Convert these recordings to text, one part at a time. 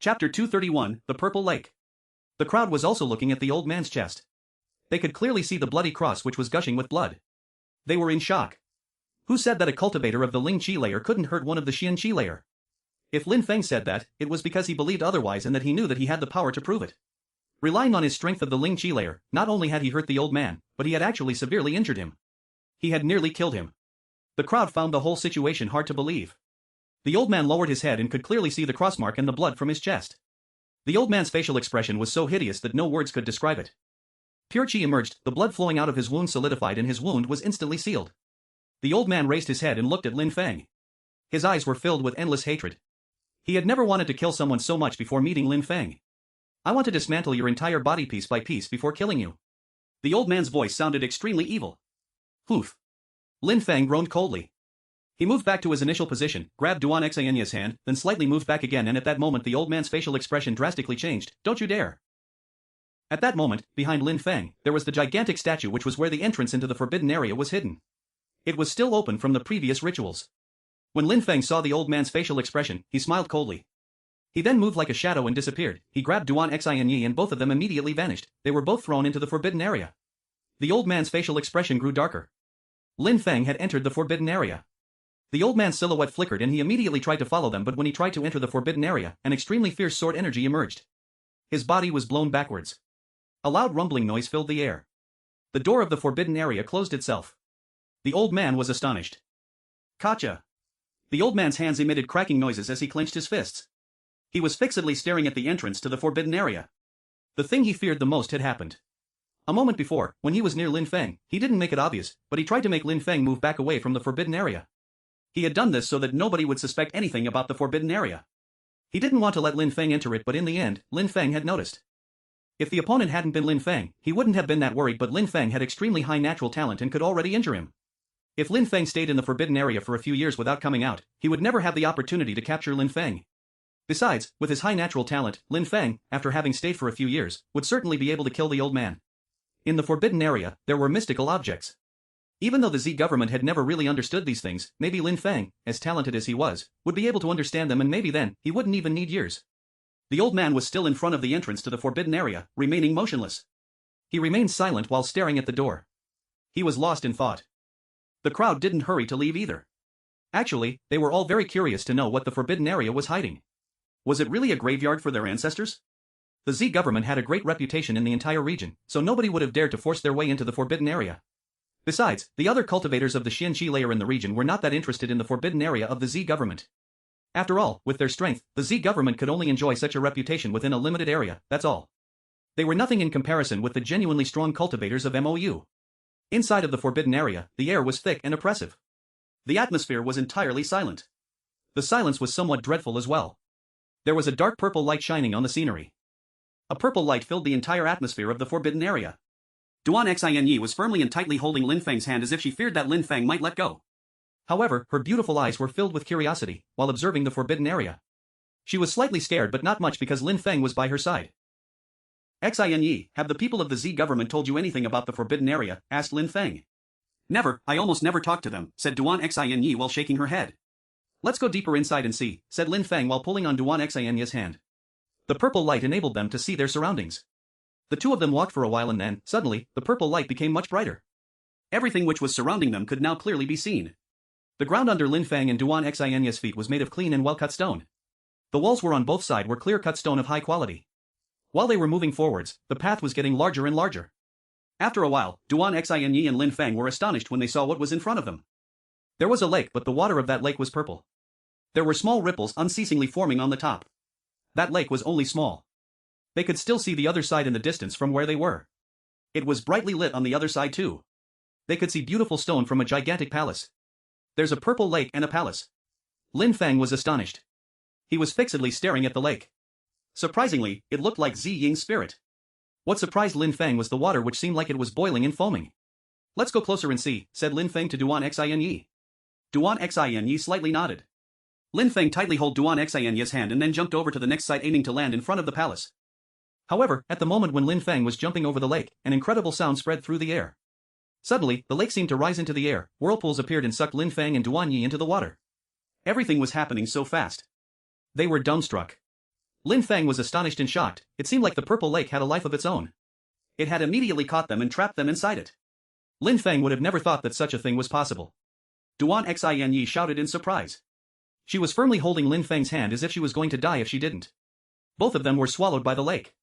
Chapter 231, The Purple Lake. The crowd was also looking at the old man's chest. They could clearly see the bloody cross which was gushing with blood. They were in shock. Who said that a cultivator of the Ling Qi layer couldn't hurt one of the Xian Qi layer? If Lin Feng said that, it was because he believed otherwise and that he knew that he had the power to prove it. Relying on his strength of the Ling Qi layer, not only had he hurt the old man, but he had actually severely injured him. He had nearly killed him. The crowd found the whole situation hard to believe. The old man lowered his head and could clearly see the crossmark and the blood from his chest. The old man's facial expression was so hideous that no words could describe it. Pure qi emerged, the blood flowing out of his wound solidified and his wound was instantly sealed. The old man raised his head and looked at Lin Feng. His eyes were filled with endless hatred. He had never wanted to kill someone so much before meeting Lin Feng. I want to dismantle your entire body piece by piece before killing you. The old man's voice sounded extremely evil. Poof. Lin Feng groaned coldly. He moved back to his initial position, grabbed Duan Xinya's hand, then slightly moved back again, and at that moment the old man's facial expression drastically changed. Don't you dare. At that moment, behind Lin Feng, there was the gigantic statue which was where the entrance into the forbidden area was hidden. It was still open from the previous rituals. When Lin Feng saw the old man's facial expression, he smiled coldly. He then moved like a shadow and disappeared. He grabbed Duan Xinyi and both of them immediately vanished. They were both thrown into the forbidden area. The old man's facial expression grew darker. Lin Feng had entered the forbidden area. The old man's silhouette flickered and he immediately tried to follow them, but when he tried to enter the forbidden area, an extremely fierce sword energy emerged. His body was blown backwards. A loud rumbling noise filled the air. The door of the forbidden area closed itself. The old man was astonished. Kacha! The old man's hands emitted cracking noises as he clenched his fists. He was fixedly staring at the entrance to the forbidden area. The thing he feared the most had happened. A moment before, when he was near Lin Feng, he didn't make it obvious, but he tried to make Lin Feng move back away from the forbidden area. He had done this so that nobody would suspect anything about the forbidden area. He didn't want to let Lin Feng enter it, but in the end, Lin Feng had noticed. If the opponent hadn't been Lin Feng, he wouldn't have been that worried, but Lin Feng had extremely high natural talent and could already injure him. If Lin Feng stayed in the forbidden area for a few years without coming out, he would never have the opportunity to capture Lin Feng. Besides, with his high natural talent, Lin Feng, after having stayed for a few years, would certainly be able to kill the old man. In the forbidden area, there were mystical objects. Even though the Z government had never really understood these things, maybe Lin Feng, as talented as he was, would be able to understand them, and maybe then, he wouldn't even need years. The old man was still in front of the entrance to the forbidden area, remaining motionless. He remained silent while staring at the door. He was lost in thought. The crowd didn't hurry to leave either. Actually, they were all very curious to know what the forbidden area was hiding. Was it really a graveyard for their ancestors? The Z government had a great reputation in the entire region, so nobody would have dared to force their way into the forbidden area. Besides, the other cultivators of the Xian Qi layer in the region were not that interested in the forbidden area of the Z government. After all, with their strength, the Z government could only enjoy such a reputation within a limited area, that's all. They were nothing in comparison with the genuinely strong cultivators of MOU. Inside of the forbidden area, the air was thick and oppressive. The atmosphere was entirely silent. The silence was somewhat dreadful as well. There was a dark purple light shining on the scenery. A purple light filled the entire atmosphere of the forbidden area. Duan Xinyi was firmly and tightly holding Lin Feng's hand as if she feared that Lin Feng might let go. However, her beautiful eyes were filled with curiosity while observing the forbidden area. She was slightly scared, but not much, because Lin Feng was by her side. Xinyi, have the people of the Z government told you anything about the forbidden area? Asked Lin Feng. Never, I almost never talk to them, said Duan Xinyi while shaking her head. Let's go deeper inside and see, said Lin Feng while pulling on Duan Xinyi's hand. The purple light enabled them to see their surroundings. The two of them walked for a while and then, suddenly, the purple light became much brighter. Everything which was surrounding them could now clearly be seen. The ground under Lin Feng and Duan Xinyi's feet was made of clean and well-cut stone. The walls were on both sides were clear-cut stone of high quality. While they were moving forwards, the path was getting larger and larger. After a while, Duan Xinyi and Lin Feng were astonished when they saw what was in front of them. There was a lake, but the water of that lake was purple. There were small ripples unceasingly forming on the top. That lake was only small. They could still see the other side in the distance from where they were. It was brightly lit on the other side too. They could see beautiful stone from a gigantic palace. There's a purple lake and a palace. Lin Feng was astonished. He was fixedly staring at the lake. Surprisingly, it looked like Zi Ying's spirit. What surprised Lin Feng was the water, which seemed like it was boiling and foaming. Let's go closer and see, said Lin Feng to Duan Xinyi. Duan Xinyi slightly nodded. Lin Feng tightly held Duan Xinyi's hand and then jumped over to the next site, aiming to land in front of the palace. However, at the moment when Lin Feng was jumping over the lake, an incredible sound spread through the air. Suddenly, the lake seemed to rise into the air, whirlpools appeared and sucked Lin Feng and Duan Yi into the water. Everything was happening so fast. They were dumbstruck. Lin Feng was astonished and shocked. It seemed like the purple lake had a life of its own. It had immediately caught them and trapped them inside it. Lin Feng would have never thought that such a thing was possible. Duan Xinyi shouted in surprise. She was firmly holding Lin Feng's hand as if she was going to die if she didn't. Both of them were swallowed by the lake.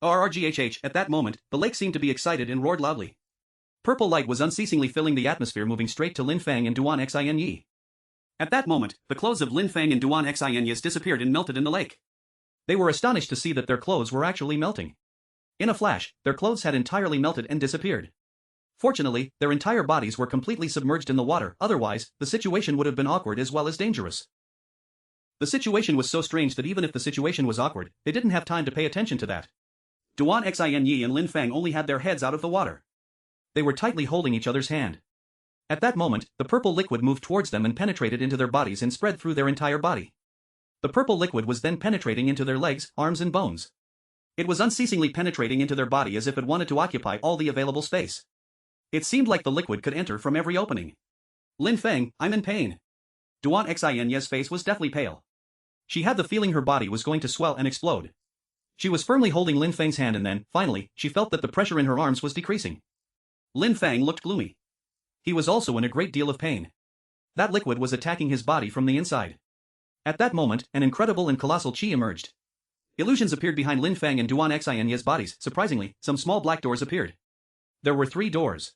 RRGHH, at that moment, the lake seemed to be excited and roared loudly. Purple light was unceasingly filling the atmosphere, moving straight to Lin Feng and Duan Xinyi. At that moment, the clothes of Lin Feng and Duan Xinyi disappeared and melted in the lake. They were astonished to see that their clothes were actually melting. In a flash, their clothes had entirely melted and disappeared. Fortunately, their entire bodies were completely submerged in the water, otherwise, the situation would have been awkward as well as dangerous. The situation was so strange that even if the situation was awkward, they didn't have time to pay attention to that. Duan Xinyi and Lin Feng only had their heads out of the water. They were tightly holding each other's hand. At that moment, the purple liquid moved towards them and penetrated into their bodies and spread through their entire body. The purple liquid was then penetrating into their legs, arms and bones. It was unceasingly penetrating into their body as if it wanted to occupy all the available space. It seemed like the liquid could enter from every opening. Lin Feng, I'm in pain. Duan Xinyi's face was deathly pale. She had the feeling her body was going to swell and explode. She was firmly holding Lin Feng's hand and then, finally, she felt that the pressure in her arms was decreasing. Lin Feng looked gloomy. He was also in a great deal of pain. That liquid was attacking his body from the inside. At that moment, an incredible and colossal chi emerged. Illusions appeared behind Lin Feng and Duan Xinyi's bodies. Surprisingly, some small black doors appeared. There were 3 doors.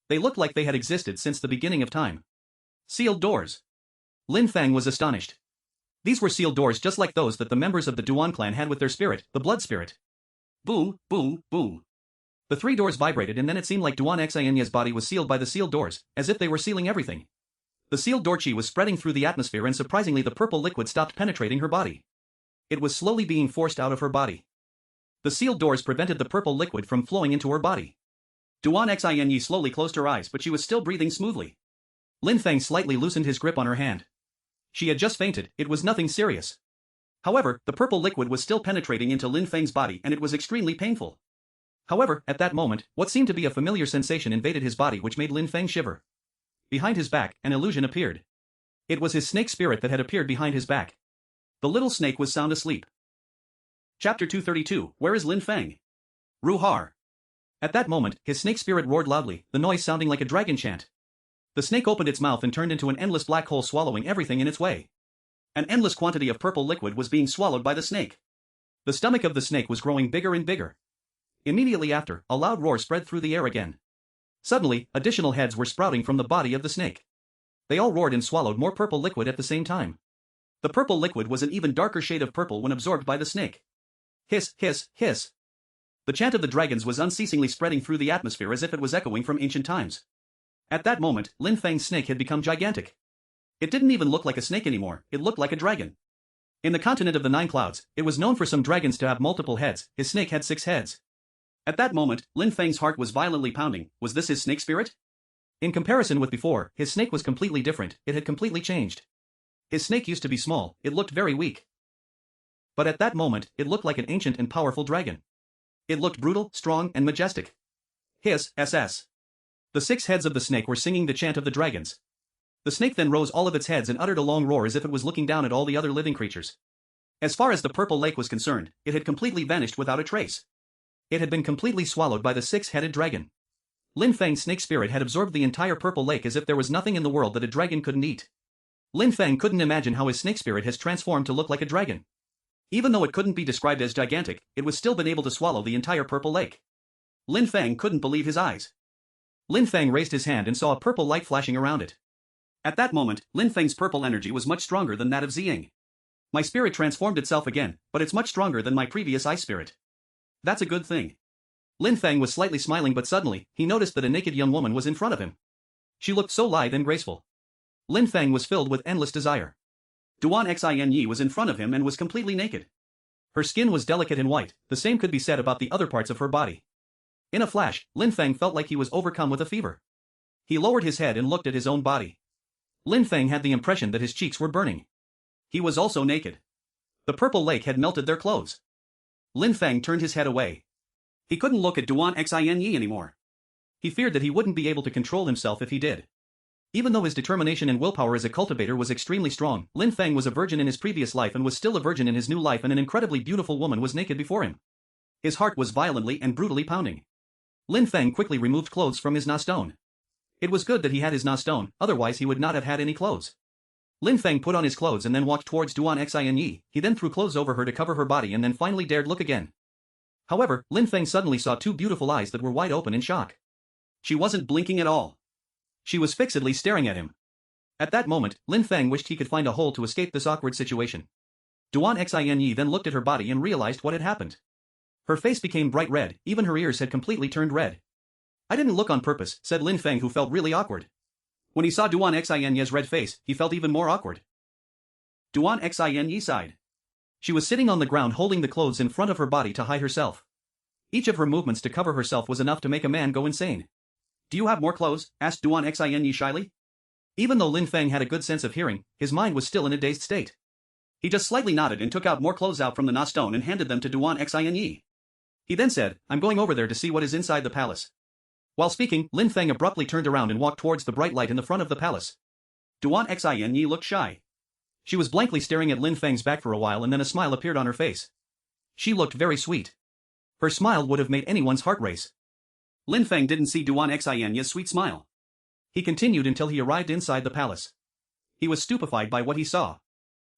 They looked like they had existed since the beginning of time. Sealed doors. Lin Feng was astonished. These were sealed doors just like those that the members of the Duan clan had with their spirit, the blood spirit. Boom, boom, boom. The 3 doors vibrated and then it seemed like Duan Xinyi's body was sealed by the sealed doors, as if they were sealing everything. The sealed door chi was spreading through the atmosphere and surprisingly the purple liquid stopped penetrating her body. It was slowly being forced out of her body. The sealed doors prevented the purple liquid from flowing into her body. Duan Xinyi slowly closed her eyes but she was still breathing smoothly. Lin Feng slightly loosened his grip on her hand. She had just fainted, it was nothing serious. However, the purple liquid was still penetrating into Lin Feng's body and it was extremely painful. However, at that moment, what seemed to be a familiar sensation invaded his body which made Lin Feng shiver. Behind his back, an illusion appeared. It was his snake spirit that had appeared behind his back. The little snake was sound asleep. Chapter 232, Where is Lin Feng? Ruhar. At that moment, his snake spirit roared loudly, the noise sounding like a dragon chant. The snake opened its mouth and turned into an endless black hole swallowing everything in its way. An endless quantity of purple liquid was being swallowed by the snake. The stomach of the snake was growing bigger and bigger. Immediately after, a loud roar spread through the air again. Suddenly, additional heads were sprouting from the body of the snake. They all roared and swallowed more purple liquid at the same time. The purple liquid was an even darker shade of purple when absorbed by the snake. Hiss, hiss, hiss. The chant of the dragons was unceasingly spreading through the atmosphere as if it was echoing from ancient times. At that moment, Lin Feng's snake had become gigantic. It didn't even look like a snake anymore, it looked like a dragon. In the continent of the 9 clouds, it was known for some dragons to have multiple heads, his snake had 6 heads. At that moment, Lin Feng's heart was violently pounding. Was this his snake spirit? In comparison with before, his snake was completely different, it had completely changed. His snake used to be small, it looked very weak. But at that moment, it looked like an ancient and powerful dragon. It looked brutal, strong, and majestic. Hiss, SS. The 6 heads of the snake were singing the chant of the dragons. The snake then rose all of its heads and uttered a long roar as if it was looking down at all the other living creatures. As far as the purple lake was concerned, it had completely vanished without a trace. It had been completely swallowed by the 6-headed dragon. Lin Feng's snake spirit had absorbed the entire purple lake as if there was nothing in the world that a dragon couldn't eat. Lin Feng couldn't imagine how his snake spirit has transformed to look like a dragon. Even though it couldn't be described as gigantic, it was still been able to swallow the entire purple lake. Lin Feng couldn't believe his eyes. Lin Feng raised his hand and saw a purple light flashing around it. At that moment, Lin Feng's purple energy was much stronger than that of Jing. My spirit transformed itself again, but it's much stronger than my previous ice spirit. That's a good thing. Lin Feng was slightly smiling but suddenly, he noticed that a naked young woman was in front of him. She looked so lithe and graceful. Lin Feng was filled with endless desire. Duan Xinyi was in front of him and was completely naked. Her skin was delicate and white, the same could be said about the other parts of her body. In a flash, Lin Feng felt like he was overcome with a fever. He lowered his head and looked at his own body. Lin Feng had the impression that his cheeks were burning. He was also naked. The purple lake had melted their clothes. Lin Feng turned his head away. He couldn't look at Duan Xinyi anymore. He feared that he wouldn't be able to control himself if he did. Even though his determination and willpower as a cultivator was extremely strong, Lin Feng was a virgin in his previous life and was still a virgin in his new life, and an incredibly beautiful woman was naked before him. His heart was violently and brutally pounding. Lin Feng quickly removed clothes from his nastone. It was good that he had his nastone, otherwise he would not have had any clothes. Lin Feng put on his clothes and then walked towards Duan Xinyi. He then threw clothes over her to cover her body and then finally dared look again. However, Lin Feng suddenly saw two beautiful eyes that were wide open in shock. She wasn't blinking at all. She was fixedly staring at him. At that moment, Lin Feng wished he could find a hole to escape this awkward situation. Duan Xinyi then looked at her body and realized what had happened. Her face became bright red, even her ears had completely turned red. "I didn't look on purpose," said Lin Feng, who felt really awkward. When he saw Duan Xinyi's red face, he felt even more awkward. Duan Xinyi sighed. She was sitting on the ground holding the clothes in front of her body to hide herself. Each of her movements to cover herself was enough to make a man go insane. "Do you have more clothes?" asked Duan Xinyi shyly. Even though Lin Feng had a good sense of hearing, his mind was still in a dazed state. He just slightly nodded and took out more clothes out from the nastone and handed them to Duan Xinyi. He then said, "I'm going over there to see what is inside the palace." While speaking, Lin Feng abruptly turned around and walked towards the bright light in the front of the palace. Duan Xinyi looked shy. She was blankly staring at Lin Feng's back for a while and then a smile appeared on her face. She looked very sweet. Her smile would have made anyone's heart race. Lin Feng didn't see Duan Xinyi's sweet smile. He continued until he arrived inside the palace. He was stupefied by what he saw.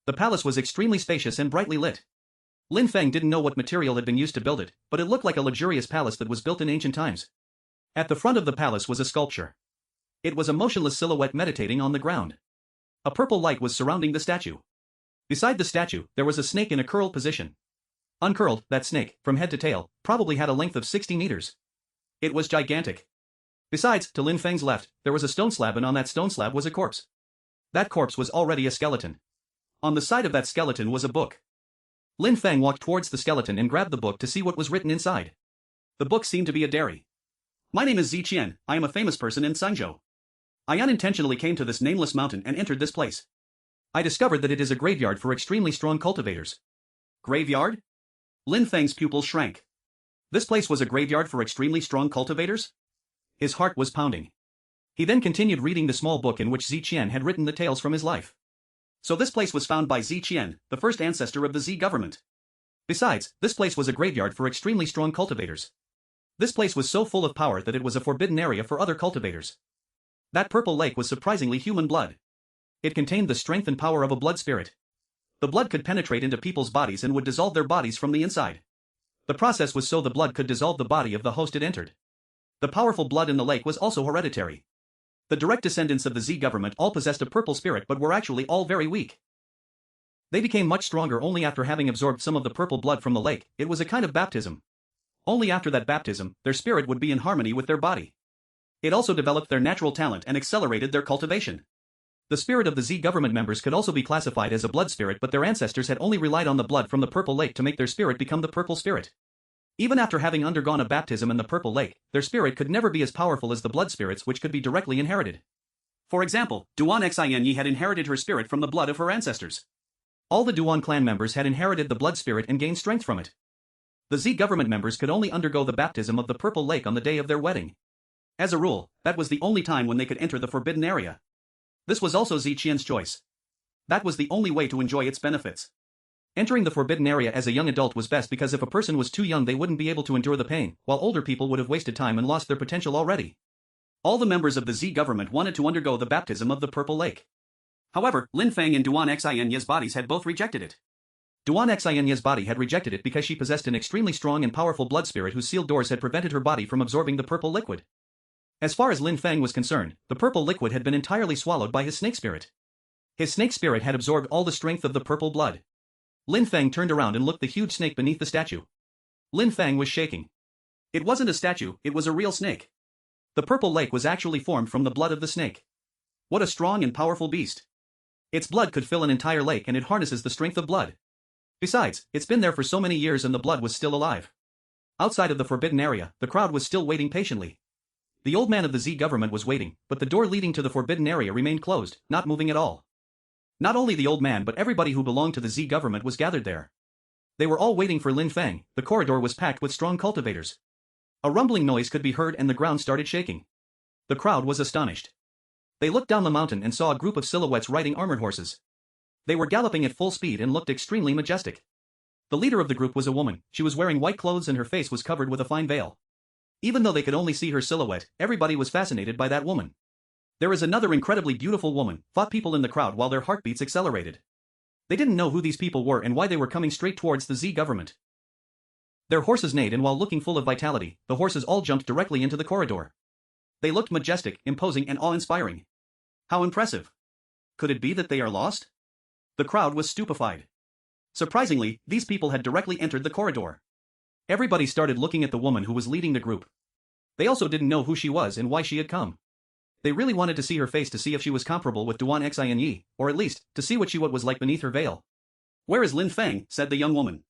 The palace was extremely spacious and brightly lit. Lin Feng didn't know what material had been used to build it, but it looked like a luxurious palace that was built in ancient times. At the front of the palace was a sculpture. It was a motionless silhouette meditating on the ground. A purple light was surrounding the statue. Beside the statue, there was a snake in a curled position. Uncurled, that snake, from head to tail, probably had a length of 60 meters. It was gigantic. Besides, to Lin Feng's left, there was a stone slab, and on that stone slab was a corpse. That corpse was already a skeleton. On the side of that skeleton was a book. Lin Feng walked towards the skeleton and grabbed the book to see what was written inside. The book seemed to be a diary. "My name is Ziqian, I am a famous person in Sangzhou. I unintentionally came to this nameless mountain and entered this place. I discovered that it is a graveyard for extremely strong cultivators." Graveyard? Lin Feng's pupils shrank. This place was a graveyard for extremely strong cultivators? His heart was pounding. He then continued reading the small book in which Ziqian had written the tales from his life. So this place was found by Ziqian, the first ancestor of the Z government. Besides, this place was a graveyard for extremely strong cultivators. This place was so full of power that it was a forbidden area for other cultivators. That purple lake was surprisingly human blood. It contained the strength and power of a blood spirit. The blood could penetrate into people's bodies and would dissolve their bodies from the inside. The process was so the blood could dissolve the body of the host it entered. The powerful blood in the lake was also hereditary. The direct descendants of the Z government all possessed a purple spirit but were actually all very weak. They became much stronger only after having absorbed some of the purple blood from the lake. It was a kind of baptism. Only after that baptism, their spirit would be in harmony with their body. It also developed their natural talent and accelerated their cultivation. The spirit of the Z government members could also be classified as a blood spirit, but their ancestors had only relied on the blood from the purple lake to make their spirit become the purple spirit. Even after having undergone a baptism in the purple lake, their spirit could never be as powerful as the blood spirits, which could be directly inherited. For example, Duan Xinyi had inherited her spirit from the blood of her ancestors. All the Duan clan members had inherited the blood spirit and gained strength from it. The Z government members could only undergo the baptism of the purple lake on the day of their wedding. As a rule, that was the only time when they could enter the forbidden area. This was also Ziqian's choice. That was the only way to enjoy its benefits. Entering the forbidden area as a young adult was best because if a person was too young they wouldn't be able to endure the pain, while older people would have wasted time and lost their potential already. All the members of the Z government wanted to undergo the baptism of the purple lake. However, Lin Feng and Duan Xinyi's bodies had both rejected it. Duan Xinyi's body had rejected it because she possessed an extremely strong and powerful blood spirit whose sealed doors had prevented her body from absorbing the purple liquid. As far as Lin Feng was concerned, the purple liquid had been entirely swallowed by his snake spirit. His snake spirit had absorbed all the strength of the purple blood. Lin Feng turned around and looked the huge snake beneath the statue. Lin Feng was shaking. It wasn't a statue, it was a real snake. The purple lake was actually formed from the blood of the snake. What a strong and powerful beast. Its blood could fill an entire lake and it harnesses the strength of blood. Besides, it's been there for so many years and the blood was still alive. Outside of the forbidden area, the crowd was still waiting patiently. The old man of the Z government was waiting, but the door leading to the forbidden area remained closed, not moving at all. Not only the old man but everybody who belonged to the Z government was gathered there. They were all waiting for Lin Feng. The corridor was packed with strong cultivators. A rumbling noise could be heard and the ground started shaking. The crowd was astonished. They looked down the mountain and saw a group of silhouettes riding armored horses. They were galloping at full speed and looked extremely majestic. The leader of the group was a woman. She was wearing white clothes and her face was covered with a fine veil. Even though they could only see her silhouette, everybody was fascinated by that woman. There is another incredibly beautiful woman, thought people in the crowd while their heartbeats accelerated. They didn't know who these people were and why they were coming straight towards the Z government. Their horses neighed, and while looking full of vitality, the horses all jumped directly into the corridor. They looked majestic, imposing and awe-inspiring. How impressive! Could it be that they are lost? The crowd was stupefied. Surprisingly, these people had directly entered the corridor. Everybody started looking at the woman who was leading the group. They also didn't know who she was and why she had come. They really wanted to see her face to see if she was comparable with Duan Xinyi, or at least, to see what she was like beneath her veil. "Where is Lin Feng?" said the young woman.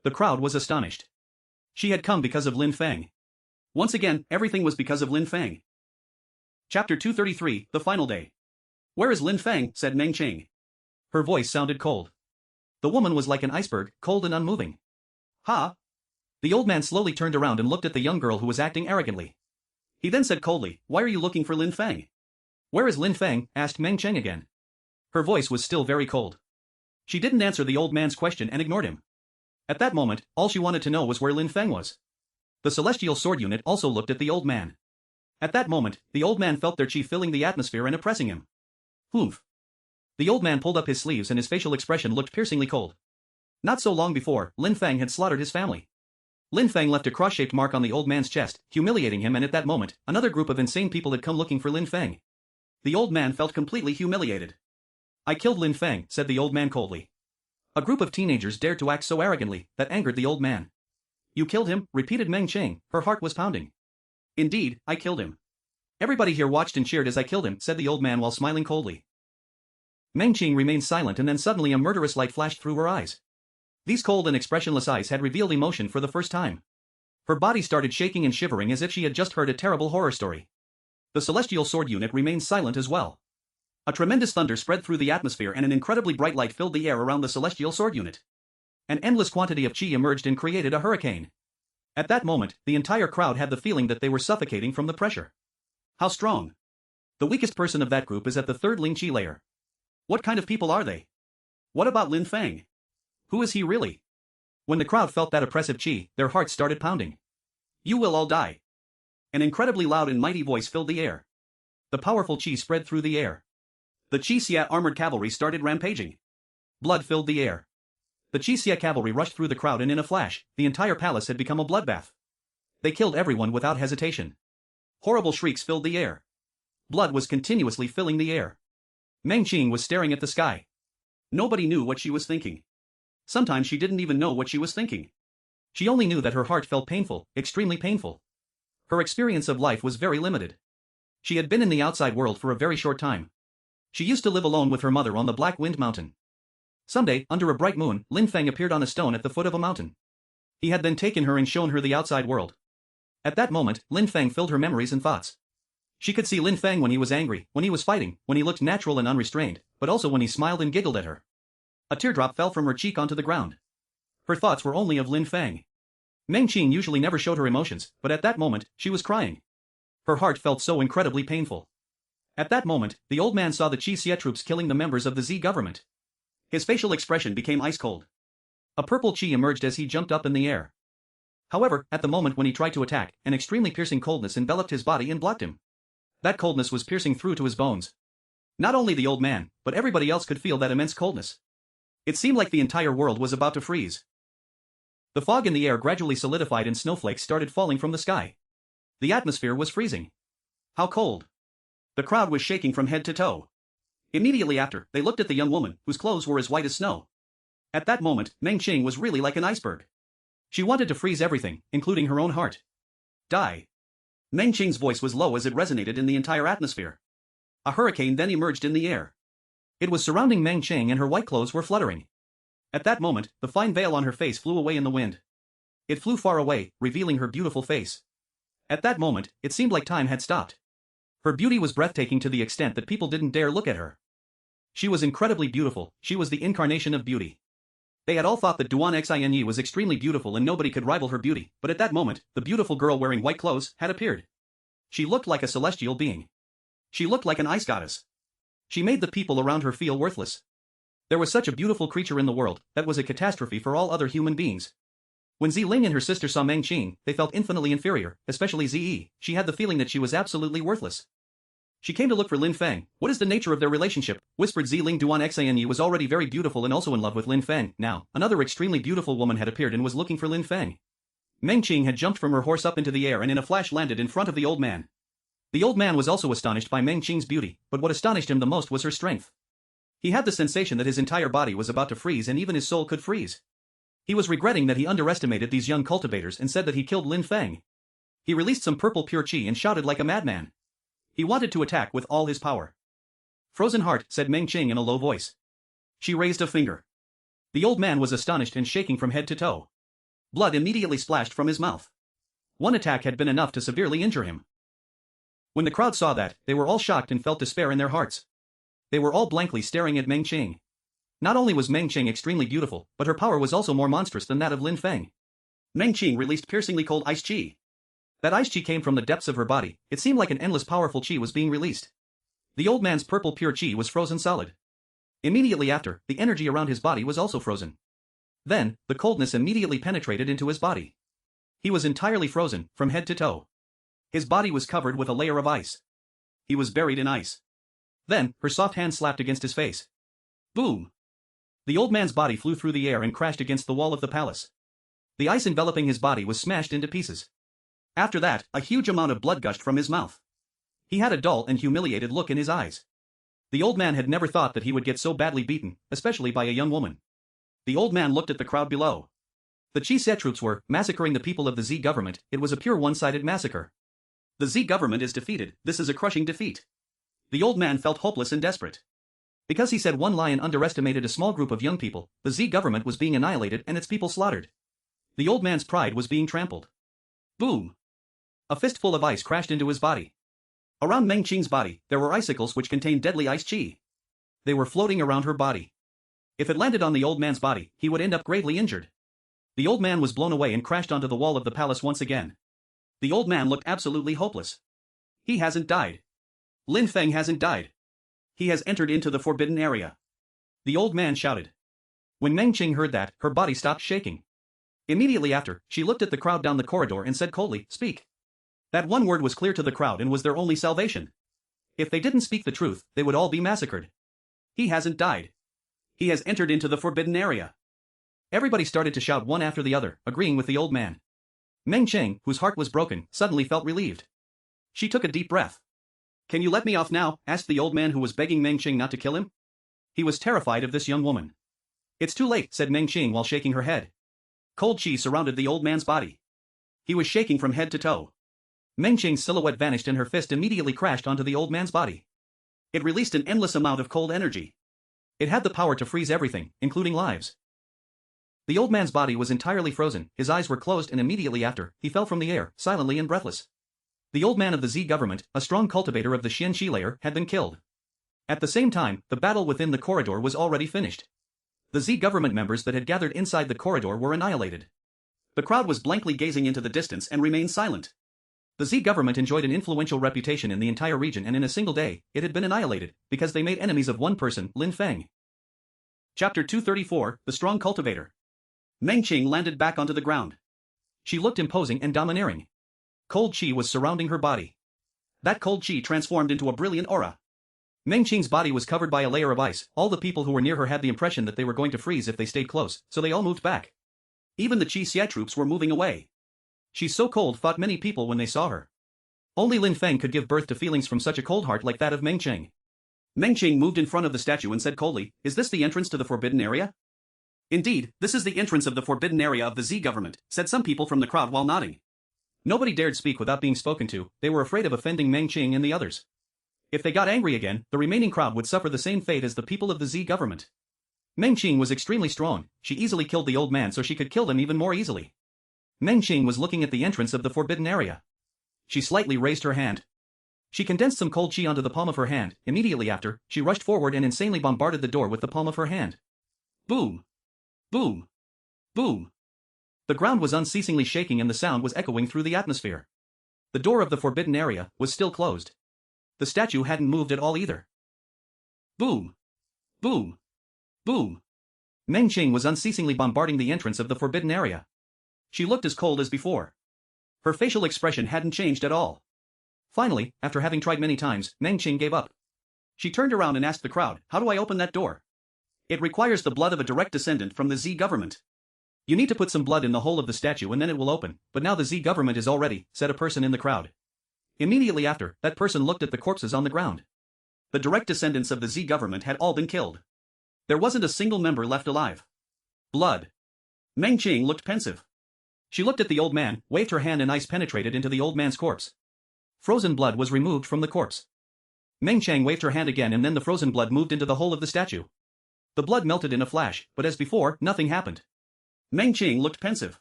The crowd was astonished. She had come because of Lin Feng. Once again, everything was because of Lin Feng. Chapter 233, The Final Day. "Where is Lin Feng?" said Meng Qing. Her voice sounded cold. The woman was like an iceberg, cold and unmoving. "Ha!" The old man slowly turned around and looked at the young girl who was acting arrogantly. He then said coldly, "Why are you looking for Lin Feng?" "Where is Lin Feng?" asked Meng Qing again. Her voice was still very cold. She didn't answer the old man's question and ignored him. At that moment, all she wanted to know was where Lin Feng was. The Celestial Sword Unit also looked at the old man. At that moment, the old man felt their chi filling the atmosphere and oppressing him. Humph. The old man pulled up his sleeves and his facial expression looked piercingly cold. Not so long before, Lin Feng had slaughtered his family. Lin Feng left a cross-shaped mark on the old man's chest, humiliating him, and at that moment, another group of insane people had come looking for Lin Feng. The old man felt completely humiliated. "I killed Lin Feng," said the old man coldly. A group of teenagers dared to act so arrogantly that angered the old man. "You killed him?" repeated Meng Qing, her heart was pounding. "Indeed, I killed him. Everybody here watched and cheered as I killed him," said the old man while smiling coldly. Meng Qing remained silent, and then suddenly a murderous light flashed through her eyes. These cold and expressionless eyes had revealed emotion for the first time. Her body started shaking and shivering as if she had just heard a terrible horror story. The Celestial Sword Unit remained silent as well. A tremendous thunder spread through the atmosphere and an incredibly bright light filled the air around the Celestial Sword Unit. An endless quantity of chi emerged and created a hurricane. At that moment, the entire crowd had the feeling that they were suffocating from the pressure. How strong! The weakest person of that group is at the third Ling Chi layer. What kind of people are they? What about Lin Feng? Who is he really? When the crowd felt that oppressive chi, their hearts started pounding. "You will all die." An incredibly loud and mighty voice filled the air. The powerful chi spread through the air. The Chi Xia armored cavalry started rampaging. Blood filled the air. The Chi Xia cavalry rushed through the crowd, and in a flash, the entire palace had become a bloodbath. They killed everyone without hesitation. Horrible shrieks filled the air. Blood was continuously filling the air. Meng Qing was staring at the sky. Nobody knew what she was thinking. Sometimes she didn't even know what she was thinking. She only knew that her heart felt painful, extremely painful. Her experience of life was very limited. She had been in the outside world for a very short time. She used to live alone with her mother on the Black Wind Mountain. Someday, under a bright moon, Lin Feng appeared on a stone at the foot of a mountain. He had then taken her and shown her the outside world. At that moment, Lin Feng filled her memories and thoughts. She could see Lin Feng when he was angry, when he was fighting, when he looked natural and unrestrained, but also when he smiled and giggled at her. A teardrop fell from her cheek onto the ground. Her thoughts were only of Lin Feng. Meng Qing usually never showed her emotions, but at that moment, she was crying. Her heart felt so incredibly painful. At that moment, the old man saw the Chi Xia troops killing the members of the Z government. His facial expression became ice cold. A purple chi emerged as he jumped up in the air. However, at the moment when he tried to attack, an extremely piercing coldness enveloped his body and blocked him. That coldness was piercing through to his bones. Not only the old man, but everybody else could feel that immense coldness. It seemed like the entire world was about to freeze. The fog in the air gradually solidified and snowflakes started falling from the sky. The atmosphere was freezing. How cold! The crowd was shaking from head to toe. Immediately after, they looked at the young woman, whose clothes were as white as snow. At that moment, Meng Qing was really like an iceberg. She wanted to freeze everything, including her own heart. Die. Meng Qing's voice was low as it resonated in the entire atmosphere. A hurricane then emerged in the air. It was surrounding Meng Qing and her white clothes were fluttering. At that moment, the fine veil on her face flew away in the wind. It flew far away, revealing her beautiful face. At that moment, it seemed like time had stopped. Her beauty was breathtaking to the extent that people didn't dare look at her. She was incredibly beautiful, she was the incarnation of beauty. They had all thought that Duan Xinyi was extremely beautiful and nobody could rival her beauty, but at that moment, the beautiful girl wearing white clothes had appeared. She looked like a celestial being. She looked like an ice goddess. She made the people around her feel worthless. There was such a beautiful creature in the world, that was a catastrophe for all other human beings. When Ziling and her sister saw Meng Qing, they felt infinitely inferior, especially Ziyi. She had the feeling that she was absolutely worthless. She came to look for Lin Feng. What is the nature of their relationship? Whispered Ziling. Duan Xanyi was already very beautiful and also in love with Lin Feng. Now, another extremely beautiful woman had appeared and was looking for Lin Feng. Meng Qing had jumped from her horse up into the air and in a flash landed in front of the old man. The old man was also astonished by Meng Qing's beauty, but what astonished him the most was her strength. He had the sensation that his entire body was about to freeze and even his soul could freeze. He was regretting that he underestimated these young cultivators and said that he killed Lin Feng. He released some purple pure qi and shouted like a madman. He wanted to attack with all his power. Frozen heart, said Meng Qing in a low voice. She raised a finger. The old man was astonished and shaking from head to toe. Blood immediately splashed from his mouth. One attack had been enough to severely injure him. When the crowd saw that, they were all shocked and felt despair in their hearts. They were all blankly staring at Meng Qing. Not only was Meng Qing extremely beautiful, but her power was also more monstrous than that of Lin Feng. Meng Qing released piercingly cold ice qi. That ice qi came from the depths of her body. It seemed like an endless powerful qi was being released. The old man's purple pure qi was frozen solid. Immediately after, the energy around his body was also frozen. Then, the coldness immediately penetrated into his body. He was entirely frozen, from head to toe. His body was covered with a layer of ice. He was buried in ice. Then, her soft hand slapped against his face. Boom! The old man's body flew through the air and crashed against the wall of the palace. The ice enveloping his body was smashed into pieces. After that, a huge amount of blood gushed from his mouth. He had a dull and humiliated look in his eyes. The old man had never thought that he would get so badly beaten, especially by a young woman. The old man looked at the crowd below. The Qi troops were massacring the people of the Z government. It was a pure one-sided massacre. The Z government is defeated. This is a crushing defeat. The old man felt hopeless and desperate. Because he said one lion underestimated a small group of young people, the Z government was being annihilated and its people slaughtered. The old man's pride was being trampled. Boom! A fistful of ice crashed into his body. Around Meng Qing's body, there were icicles which contained deadly ice qi. They were floating around her body. If it landed on the old man's body, he would end up gravely injured. The old man was blown away and crashed onto the wall of the palace once again. The old man looked absolutely hopeless. He hasn't died. Lin Feng hasn't died. He has entered into the forbidden area. The old man shouted. When Meng Qing heard that, her body stopped shaking. Immediately after, she looked at the crowd down the corridor and said coldly, "Speak." That one word was clear to the crowd and was their only salvation. If they didn't speak the truth, they would all be massacred. He hasn't died. He has entered into the forbidden area. Everybody started to shout one after the other, agreeing with the old man. Meng Qing, whose heart was broken, suddenly felt relieved. She took a deep breath. "Can you let me off now?" asked the old man who was begging Meng Qing not to kill him. He was terrified of this young woman. "It's too late," said Meng Qing while shaking her head. Cold qi surrounded the old man's body. He was shaking from head to toe. Meng Qing's silhouette vanished and her fist immediately crashed onto the old man's body. It released an endless amount of cold energy. It had the power to freeze everything, including lives. The old man's body was entirely frozen, his eyes were closed and immediately after, he fell from the air, silently and breathless. The old man of the Z government, a strong cultivator of the Xian Qi layer, had been killed. At the same time, the battle within the corridor was already finished. The Z government members that had gathered inside the corridor were annihilated. The crowd was blankly gazing into the distance and remained silent. The Z government enjoyed an influential reputation in the entire region and in a single day, it had been annihilated, because they made enemies of one person, Lin Feng. Chapter 234, The Strong Cultivator. Meng Qing landed back onto the ground. She looked imposing and domineering. Cold qi was surrounding her body. That cold qi transformed into a brilliant aura. Meng Qing's body was covered by a layer of ice. All the people who were near her had the impression that they were going to freeze if they stayed close, so they all moved back. Even the Qi troops were moving away. "She's so cold," thought many people when they saw her. Only Lin Feng could give birth to feelings from such a cold heart like that of Meng Qing. Meng Qing moved in front of the statue and said coldly, "Is this the entrance to the forbidden area?" "Indeed, this is the entrance of the forbidden area of the Z government," said some people from the crowd while nodding. Nobody dared speak without being spoken to, they were afraid of offending Meng Qing and the others. If they got angry again, the remaining crowd would suffer the same fate as the people of the Z government. Meng Qing was extremely strong, she easily killed the old man so she could kill them even more easily. Meng Qing was looking at the entrance of the forbidden area. She slightly raised her hand. She condensed some cold qi onto the palm of her hand. Immediately after, she rushed forward and insanely bombarded the door with the palm of her hand. Boom! Boom! Boom! The ground was unceasingly shaking and the sound was echoing through the atmosphere. The door of the forbidden area was still closed. The statue hadn't moved at all either. Boom! Boom! Boom! Meng Qing was unceasingly bombarding the entrance of the forbidden area. She looked as cold as before. Her facial expression hadn't changed at all. Finally, after having tried many times, Meng Qing gave up. She turned around and asked the crowd, "How do I open that door?" "It requires the blood of a direct descendant from the Z government. You need to put some blood in the hole of the statue and then it will open, but now the Z government is all ready," said a person in the crowd. Immediately after, that person looked at the corpses on the ground. The direct descendants of the Z government had all been killed. There wasn't a single member left alive. Blood. Meng Qing looked pensive. She looked at the old man, waved her hand and ice penetrated into the old man's corpse. Frozen blood was removed from the corpse. Meng Qing waved her hand again and then the frozen blood moved into the hole of the statue. The blood melted in a flash, but as before, nothing happened. Meng Qing looked pensive.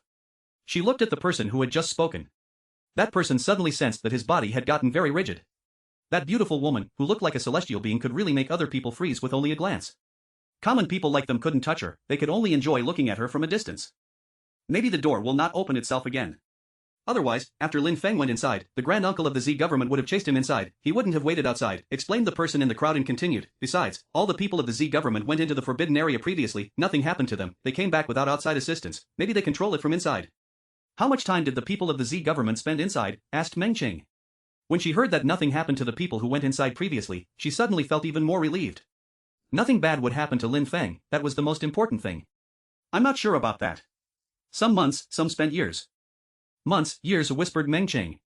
She looked at the person who had just spoken. That person suddenly sensed that his body had gotten very rigid. That beautiful woman, who looked like a celestial being, could really make other people freeze with only a glance. Common people like them couldn't touch her, they could only enjoy looking at her from a distance. Maybe the door will not open itself again. Otherwise, after Lin Feng went inside, the grand uncle of the Z government would have chased him inside, he wouldn't have waited outside, explained the person in the crowd and continued. Besides, all the people of the Z government went into the forbidden area previously, nothing happened to them, they came back without outside assistance, maybe they control it from inside. How much time did the people of the Z government spend inside? Asked Meng Qing. When she heard that nothing happened to the people who went inside previously, she suddenly felt even more relieved. Nothing bad would happen to Lin Feng, that was the most important thing. I'm not sure about that. Some months, some spent years. Months, years, whispered Meng Qing.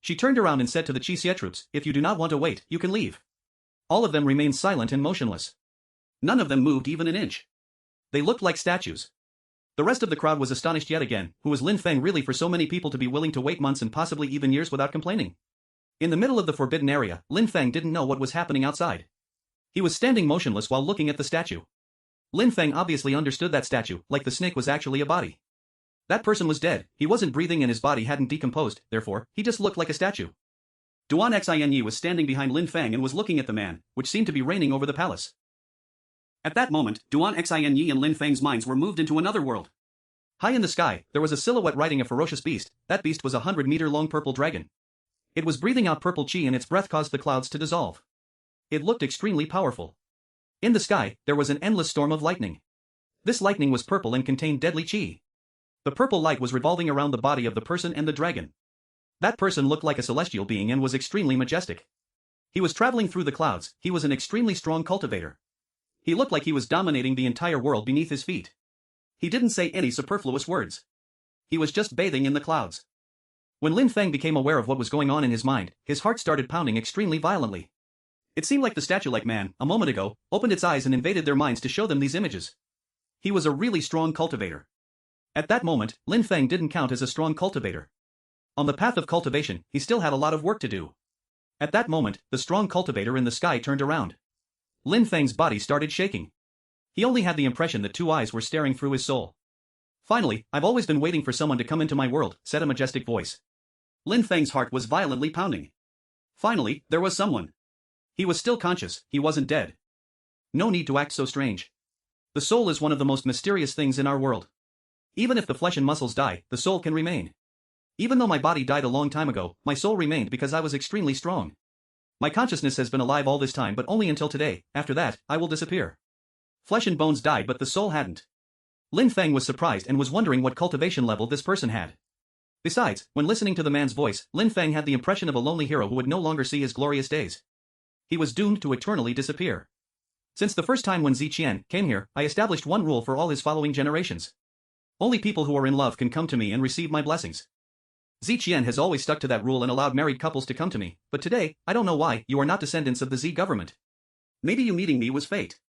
She turned around and said to the Qixie troops, "If you do not want to wait, you can leave." All of them remained silent and motionless. None of them moved even an inch. They looked like statues. The rest of the crowd was astonished yet again. Who was Lin Feng really for so many people to be willing to wait months and possibly even years without complaining? In the middle of the forbidden area, Lin Feng didn't know what was happening outside. He was standing motionless while looking at the statue. Lin Feng obviously understood that statue, like the snake was actually a body. That person was dead, he wasn't breathing and his body hadn't decomposed, therefore, he just looked like a statue. Duan Xinyi was standing behind Lin Feng and was looking at the man, which seemed to be reigning over the palace. At that moment, Duan Xinyi and Lin Feng's minds were moved into another world. High in the sky, there was a silhouette riding a ferocious beast. That beast was a 100-meter-long purple dragon. It was breathing out purple chi and its breath caused the clouds to dissolve. It looked extremely powerful. In the sky, there was an endless storm of lightning. This lightning was purple and contained deadly chi. The purple light was revolving around the body of the person and the dragon. That person looked like a celestial being and was extremely majestic. He was traveling through the clouds, he was an extremely strong cultivator. He looked like he was dominating the entire world beneath his feet. He didn't say any superfluous words. He was just bathing in the clouds. When Lin Feng became aware of what was going on in his mind, his heart started pounding extremely violently. It seemed like the statue-like man, a moment ago, opened its eyes and invaded their minds to show them these images. He was a really strong cultivator. At that moment, Lin Feng didn't count as a strong cultivator. On the path of cultivation, he still had a lot of work to do. At that moment, the strong cultivator in the sky turned around. Lin Feng's body started shaking. He only had the impression that two eyes were staring through his soul. Finally, "I've always been waiting for someone to come into my world," said a majestic voice. Lin Feng's heart was violently pounding. Finally, there was someone. He was still conscious, he wasn't dead. No need to act so strange. The soul is one of the most mysterious things in our world. Even if the flesh and muscles die, the soul can remain. Even though my body died a long time ago, my soul remained because I was extremely strong. My consciousness has been alive all this time but only until today, after that, I will disappear. Flesh and bones died but the soul hadn't. Lin Feng was surprised and was wondering what cultivation level this person had. Besides, when listening to the man's voice, Lin Feng had the impression of a lonely hero who would no longer see his glorious days. He was doomed to eternally disappear. Since the first time when Ziqian came here, I established one rule for all his following generations. Only people who are in love can come to me and receive my blessings. Ziqian has always stuck to that rule and allowed married couples to come to me, but today, I don't know why, you are not descendants of the Z government. Maybe you meeting me was fate.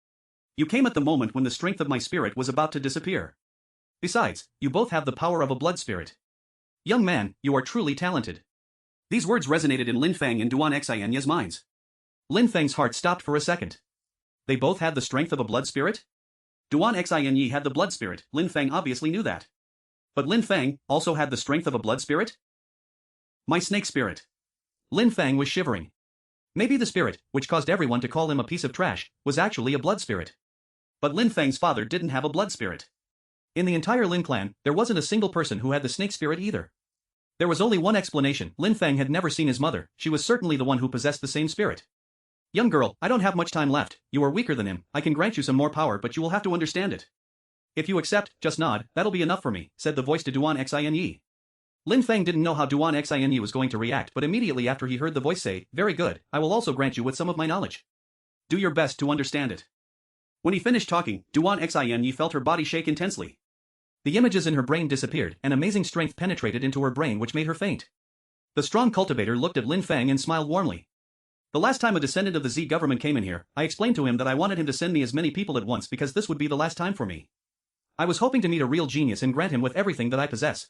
You came at the moment when the strength of my spirit was about to disappear. Besides, you both have the power of a blood spirit. Young man, you are truly talented. These words resonated in Lin Feng and Duan Xinyi's minds. Lin Feng's heart stopped for a second. They both had the strength of a blood spirit? Duan Xinyi had the blood spirit, Lin Feng obviously knew that. But Lin Feng also had the strength of a blood spirit? My snake spirit. Lin Feng was shivering. Maybe the spirit, which caused everyone to call him a piece of trash, was actually a blood spirit. But Lin Feng's father didn't have a blood spirit. In the entire Lin clan, there wasn't a single person who had the snake spirit either. There was only one explanation. Lin Feng had never seen his mother. She was certainly the one who possessed the same spirit. Young girl, I don't have much time left. You are weaker than him. I can grant you some more power, but you will have to understand it. If you accept, just nod, that'll be enough for me, said the voice to Duan Xinyi. Lin Feng didn't know how Duan Xinyi was going to react, but immediately after he heard the voice say, very good, I will also grant you with some of my knowledge. Do your best to understand it. When he finished talking, Duan Xinyi felt her body shake intensely. The images in her brain disappeared, and amazing strength penetrated into her brain which made her faint. The strong cultivator looked at Lin Feng and smiled warmly. The last time a descendant of the Z government came in here, I explained to him that I wanted him to send me as many people at once because this would be the last time for me. I was hoping to meet a real genius and grant him with everything that I possess.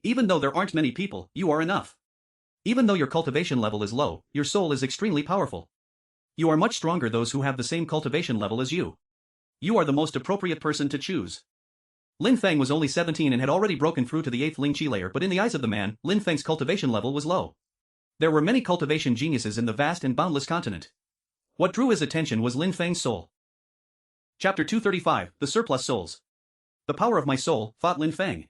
Even though there aren't many people, you are enough. Even though your cultivation level is low, your soul is extremely powerful. You are much stronger those who have the same cultivation level as you. You are the most appropriate person to choose. Lin Feng was only 17 and had already broken through to the 8th Ling Qi layer, but in the eyes of the man, Lin Feng's cultivation level was low. There were many cultivation geniuses in the vast and boundless continent. What drew his attention was Lin Feng's soul. Chapter 235, The Surplus Souls. The power of my soul, thought Lin Feng.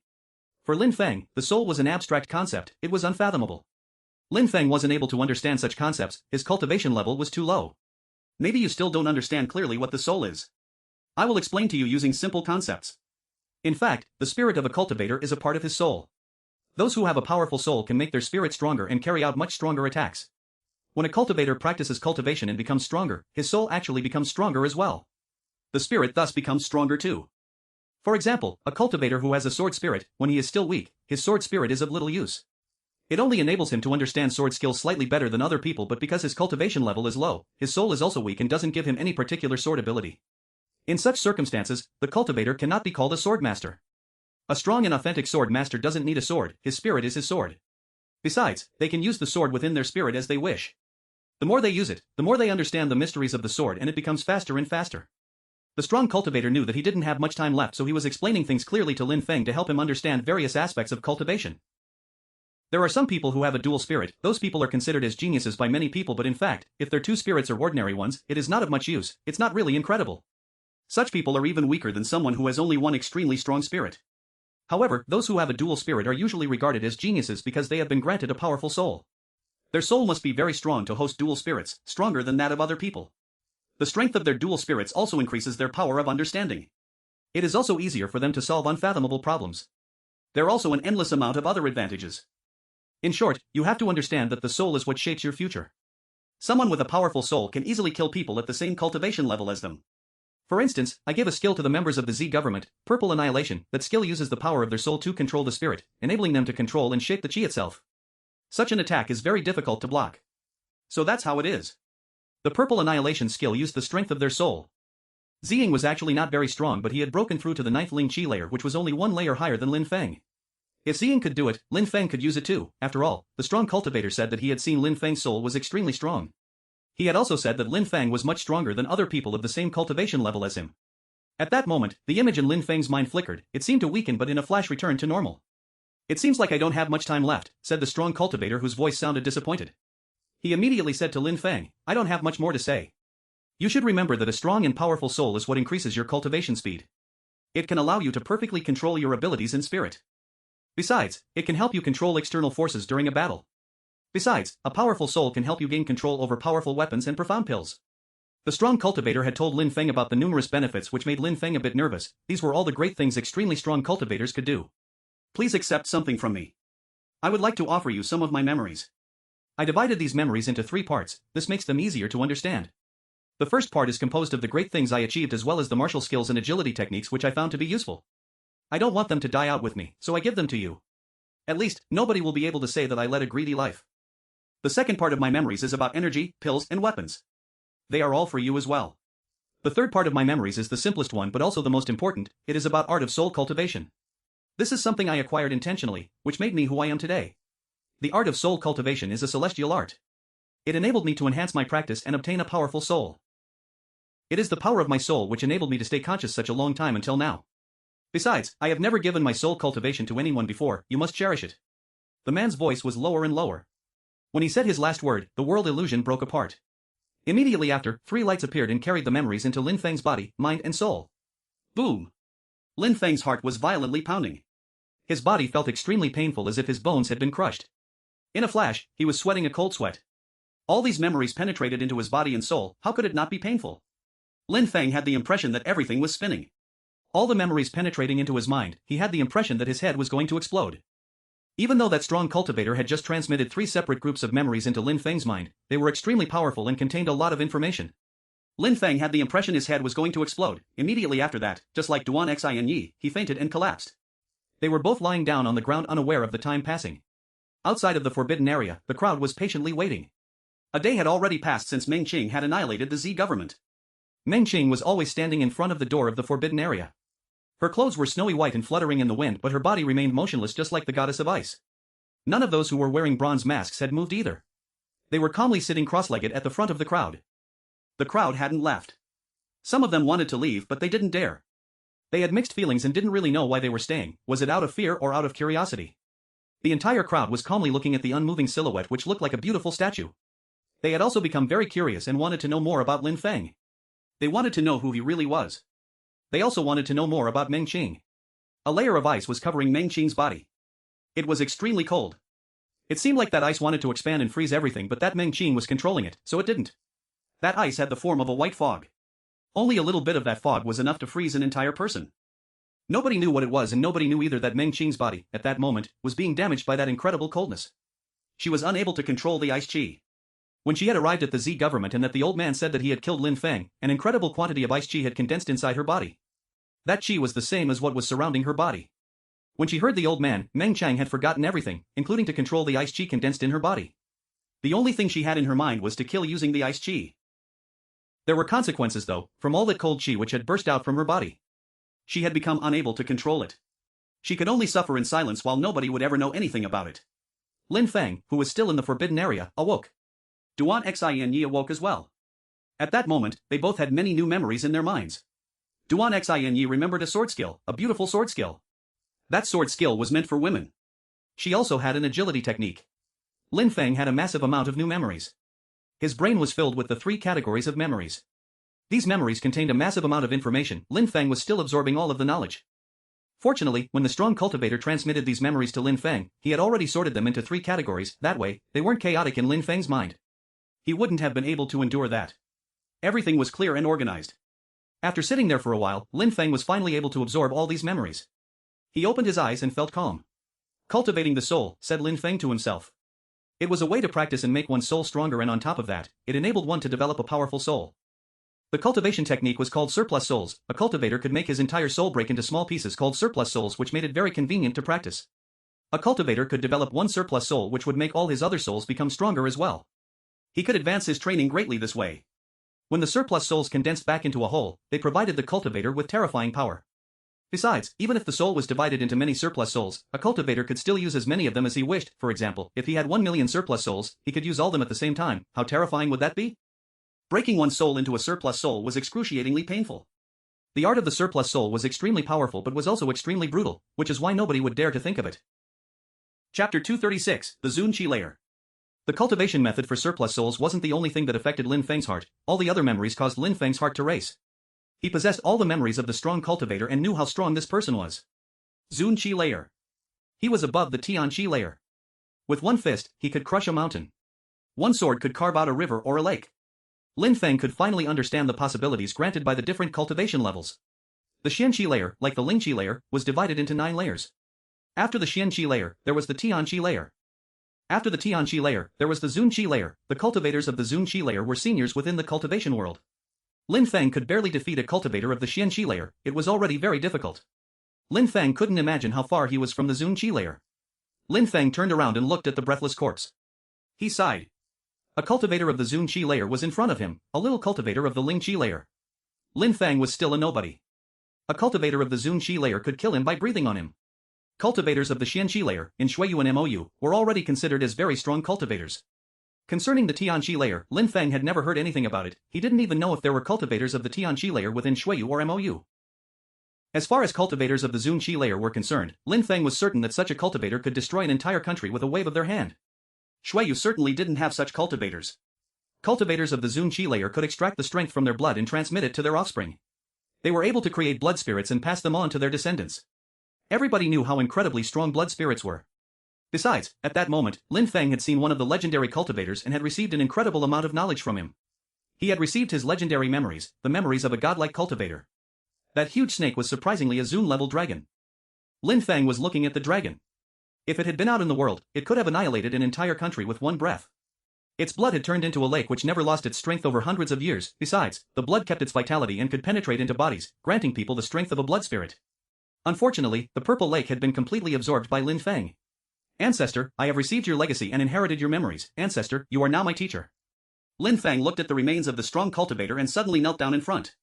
For Lin Feng, the soul was an abstract concept, it was unfathomable. Lin Feng wasn't able to understand such concepts, his cultivation level was too low. Maybe you still don't understand clearly what the soul is. I will explain to you using simple concepts. In fact, the spirit of a cultivator is a part of his soul. Those who have a powerful soul can make their spirit stronger and carry out much stronger attacks. When a cultivator practices cultivation and becomes stronger, his soul actually becomes stronger as well. The spirit thus becomes stronger too. For example, a cultivator who has a sword spirit, when he is still weak, his sword spirit is of little use. It only enables him to understand sword skills slightly better than other people, but because his cultivation level is low, his soul is also weak and doesn't give him any particular sword ability. In such circumstances, the cultivator cannot be called a sword master. A strong and authentic sword master doesn't need a sword, his spirit is his sword. Besides, they can use the sword within their spirit as they wish. The more they use it, the more they understand the mysteries of the sword and it becomes faster and faster. The strong cultivator knew that he didn't have much time left, so he was explaining things clearly to Lin Feng to help him understand various aspects of cultivation. There are some people who have a dual spirit, those people are considered as geniuses by many people, but in fact, if their two spirits are ordinary ones, it is not of much use, it's not really incredible. Such people are even weaker than someone who has only one extremely strong spirit. However, those who have a dual spirit are usually regarded as geniuses because they have been granted a powerful soul. Their soul must be very strong to host dual spirits, stronger than that of other people. The strength of their dual spirits also increases their power of understanding. It is also easier for them to solve unfathomable problems. There are also an endless amount of other advantages. In short, you have to understand that the soul is what shapes your future. Someone with a powerful soul can easily kill people at the same cultivation level as them. For instance, I gave a skill to the members of the Z government, Purple Annihilation. That skill uses the power of their soul to control the spirit, enabling them to control and shape the chi itself. Such an attack is very difficult to block. So that's how it is. The Purple Annihilation skill used the strength of their soul. Jing was actually not very strong, but he had broken through to the 9th Ling Qi layer, which was only one layer higher than Lin Feng. If Jing could do it, Lin Feng could use it too. After all, the strong cultivator said that he had seen Lin Feng's soul was extremely strong. He had also said that Lin Feng was much stronger than other people of the same cultivation level as him. At that moment, the image in Lin Feng's mind flickered, it seemed to weaken but in a flash returned to normal. It seems like I don't have much time left, said the strong cultivator whose voice sounded disappointed. He immediately said to Lin Feng, I don't have much more to say. You should remember that a strong and powerful soul is what increases your cultivation speed. It can allow you to perfectly control your abilities in spirit. Besides, it can help you control external forces during a battle. Besides, a powerful soul can help you gain control over powerful weapons and profound pills. The strong cultivator had told Lin Feng about the numerous benefits which made Lin Feng a bit nervous. These were all the great things extremely strong cultivators could do. Please accept something from me. I would like to offer you some of my memories. I divided these memories into 3 parts, this makes them easier to understand. The first part is composed of the great things I achieved as well as the martial skills and agility techniques which I found to be useful. I don't want them to die out with me, so I give them to you. At least, nobody will be able to say that I led a greedy life. The second part of my memories is about energy, pills, and weapons. They are all for you as well. The third part of my memories is the simplest one but also the most important, it is about art of soul cultivation. This is something I acquired intentionally, which made me who I am today. The art of soul cultivation is a celestial art. It enabled me to enhance my practice and obtain a powerful soul. It is the power of my soul which enabled me to stay conscious such a long time until now. Besides, I have never given my soul cultivation to anyone before, you must cherish it. The man's voice was lower and lower. When he said his last word, the world illusion broke apart. Immediately after, 3 lights appeared and carried the memories into Lin Feng's body, mind and soul. Boom! Lin Feng's heart was violently pounding. His body felt extremely painful as if his bones had been crushed. In a flash, he was sweating a cold sweat. All these memories penetrated into his body and soul, how could it not be painful? Lin Feng had the impression that everything was spinning. All the memories penetrating into his mind, he had the impression that his head was going to explode. Even though that strong cultivator had just transmitted 3 separate groups of memories into Lin Feng's mind, they were extremely powerful and contained a lot of information. Lin Feng had the impression his head was going to explode. Immediately after that, just like Duan Xin Yi, he fainted and collapsed. They were both lying down on the ground unaware of the time passing. Outside of the forbidden area, the crowd was patiently waiting. A day had already passed since Meng Qing had annihilated the Z government. Meng Qing was always standing in front of the door of the forbidden area. Her clothes were snowy white and fluttering in the wind, but her body remained motionless just like the goddess of ice. None of those who were wearing bronze masks had moved either. They were calmly sitting cross-legged at the front of the crowd. The crowd hadn't left. Some of them wanted to leave, but they didn't dare. They had mixed feelings and didn't really know why they were staying. Was it out of fear or out of curiosity? The entire crowd was calmly looking at the unmoving silhouette which looked like a beautiful statue. They had also become very curious and wanted to know more about Lin Feng. They wanted to know who he really was. They also wanted to know more about Meng Qing. A layer of ice was covering Meng Qing's body. It was extremely cold. It seemed like that ice wanted to expand and freeze everything, but that Meng Qing was controlling it, so it didn't. That ice had the form of a white fog. Only a little bit of that fog was enough to freeze an entire person. Nobody knew what it was, and nobody knew either that Meng Qing's body, at that moment, was being damaged by that incredible coldness. She was unable to control the ice chi. When she had arrived at the Z government and that the old man said that he had killed Lin Feng, an incredible quantity of ice chi had condensed inside her body. That chi was the same as what was surrounding her body. When she heard the old man, Meng Chang had forgotten everything, including to control the ice chi condensed in her body. The only thing she had in her mind was to kill using the ice chi. There were consequences though, from all that cold chi which had burst out from her body. She had become unable to control it. She could only suffer in silence while nobody would ever know anything about it. Lin Feng, who was still in the forbidden area, awoke. Duan Xin Yi awoke as well. At that moment, they both had many new memories in their minds. Duan Xin Yi remembered a sword skill, a beautiful sword skill. That sword skill was meant for women. She also had an agility technique. Lin Feng had a massive amount of new memories. His brain was filled with the 3 categories of memories. These memories contained a massive amount of information. Lin Feng was still absorbing all of the knowledge. Fortunately, when the strong cultivator transmitted these memories to Lin Feng, he had already sorted them into 3 categories. That way, they weren't chaotic in Lin Feng's mind. He wouldn't have been able to endure that. Everything was clear and organized. After sitting there for a while, Lin Feng was finally able to absorb all these memories. He opened his eyes and felt calm. Cultivating the soul, said Lin Feng to himself. It was a way to practice and make one's soul stronger, and on top of that, it enabled one to develop a powerful soul. The cultivation technique was called surplus souls. A cultivator could make his entire soul break into small pieces called surplus souls, which made it very convenient to practice. A cultivator could develop one surplus soul which would make all his other souls become stronger as well. He could advance his training greatly this way. When the surplus souls condensed back into a whole, they provided the cultivator with terrifying power. Besides, even if the soul was divided into many surplus souls, a cultivator could still use as many of them as he wished. For example, if he had 1 million surplus souls, he could use all them at the same time. How terrifying would that be? Breaking one's soul into a surplus soul was excruciatingly painful. The art of the surplus soul was extremely powerful but was also extremely brutal, which is why nobody would dare to think of it. Chapter 236, The Zun Qi Layer. The cultivation method for surplus souls wasn't the only thing that affected Lin Feng's heart. All the other memories caused Lin Feng's heart to race. He possessed all the memories of the strong cultivator and knew how strong this person was. Zun Qi Layer. He was above the Tian Qi Layer. With one fist, he could crush a mountain. One sword could carve out a river or a lake. Lin Feng could finally understand the possibilities granted by the different cultivation levels. The Xian Qi layer, like the Ling Qi layer, was divided into 9 layers. After the Xian Qi layer, there was the Tian Qi layer. After the Tian Qi layer, there was the Zun Qi layer. The cultivators of the Zun Qi layer were seniors within the cultivation world. Lin Feng could barely defeat a cultivator of the Xian Qi layer. It was already very difficult. Lin Feng couldn't imagine how far he was from the Zun Qi layer. Lin Feng turned around and looked at the breathless corpse. He sighed. A cultivator of the Zun Qi layer was in front of him, a little cultivator of the Ling Qi layer. Lin Feng was still a nobody. A cultivator of the Zun Qi layer could kill him by breathing on him. Cultivators of the Xian Qi layer, in Shuiyu and Mou, were already considered as very strong cultivators. Concerning the Tian Qi layer, Lin Feng had never heard anything about it. He didn't even know if there were cultivators of the Tian Qi layer within Shuiyu or Mou. As far as cultivators of the Zun Qi layer were concerned, Lin Feng was certain that such a cultivator could destroy an entire country with a wave of their hand. Shuiyu certainly didn't have such cultivators. Cultivators of the Zun Qi layer could extract the strength from their blood and transmit it to their offspring. They were able to create blood spirits and pass them on to their descendants. Everybody knew how incredibly strong blood spirits were. Besides, at that moment, Lin Feng had seen one of the legendary cultivators and had received an incredible amount of knowledge from him. He had received his legendary memories, the memories of a godlike cultivator. That huge snake was surprisingly a Zoon-level dragon. Lin Feng was looking at the dragon. If it had been out in the world, it could have annihilated an entire country with one breath. Its blood had turned into a lake which never lost its strength over hundreds of years. Besides, the blood kept its vitality and could penetrate into bodies, granting people the strength of a blood spirit. Unfortunately, the purple lake had been completely absorbed by Lin Feng. Ancestor, I have received your legacy and inherited your memories. Ancestor, you are now my teacher. Lin Feng looked at the remains of the strong cultivator and suddenly knelt down in front.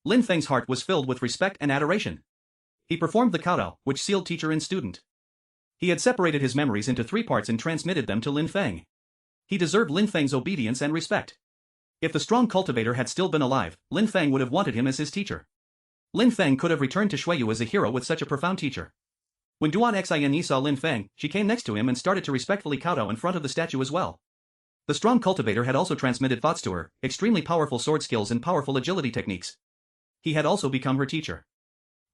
Lin Feng's heart was filled with respect and adoration. He performed the kowtow, which sealed teacher and student. He had separated his memories into 3 parts and transmitted them to Lin Feng. He deserved Lin Feng's obedience and respect. If the strong cultivator had still been alive, Lin Feng would have wanted him as his teacher. Lin Feng could have returned to Shuiyu as a hero with such a profound teacher. When Duan Xin saw Lin Feng, she came next to him and started to respectfully kowtow in front of the statue as well. The strong cultivator had also transmitted thoughts to her, extremely powerful sword skills and powerful agility techniques. He had also become her teacher.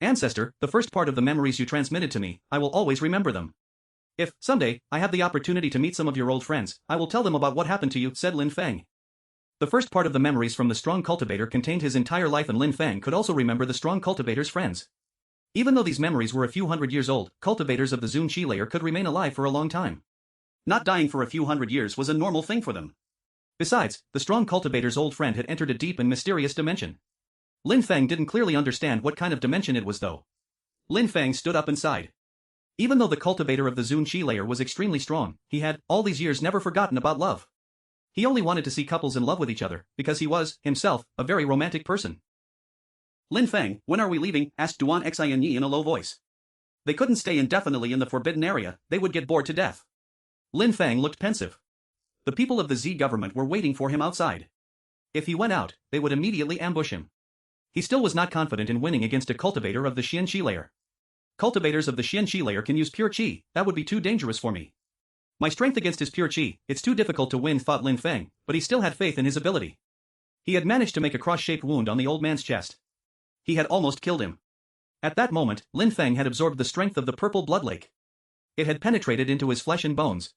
Ancestor, the first part of the memories you transmitted to me, I will always remember them. If, someday, I have the opportunity to meet some of your old friends, I will tell them about what happened to you, said Lin Feng. The first part of the memories from the strong cultivator contained his entire life, and Lin Feng could also remember the strong cultivator's friends. Even though these memories were a few hundred years old, cultivators of the Zun Qi layer could remain alive for a long time. Not dying for a few hundred years was a normal thing for them. Besides, the strong cultivator's old friend had entered a deep and mysterious dimension. Lin Feng didn't clearly understand what kind of dimension it was though. Lin Feng stood up and sighed. Even though the cultivator of the Zun Qi layer was extremely strong, he had, all these years, never forgotten about love. He only wanted to see couples in love with each other, because he was, himself, a very romantic person. Lin Feng, when are we leaving? Asked Duan Xin in a low voice. They couldn't stay indefinitely in the forbidden area, they would get bored to death. Lin Feng looked pensive. The people of the Z government were waiting for him outside. If he went out, they would immediately ambush him. He still was not confident in winning against a cultivator of the Xian Qi layer. Cultivators of the Xian Qi layer can use pure Qi, that would be too dangerous for me. My strength against his pure Qi, it's too difficult to win, thought Lin Feng, but he still had faith in his ability. He had managed to make a cross-shaped wound on the old man's chest. He had almost killed him. At that moment, Lin Feng had absorbed the strength of the purple blood lake. It had penetrated into his flesh and bones.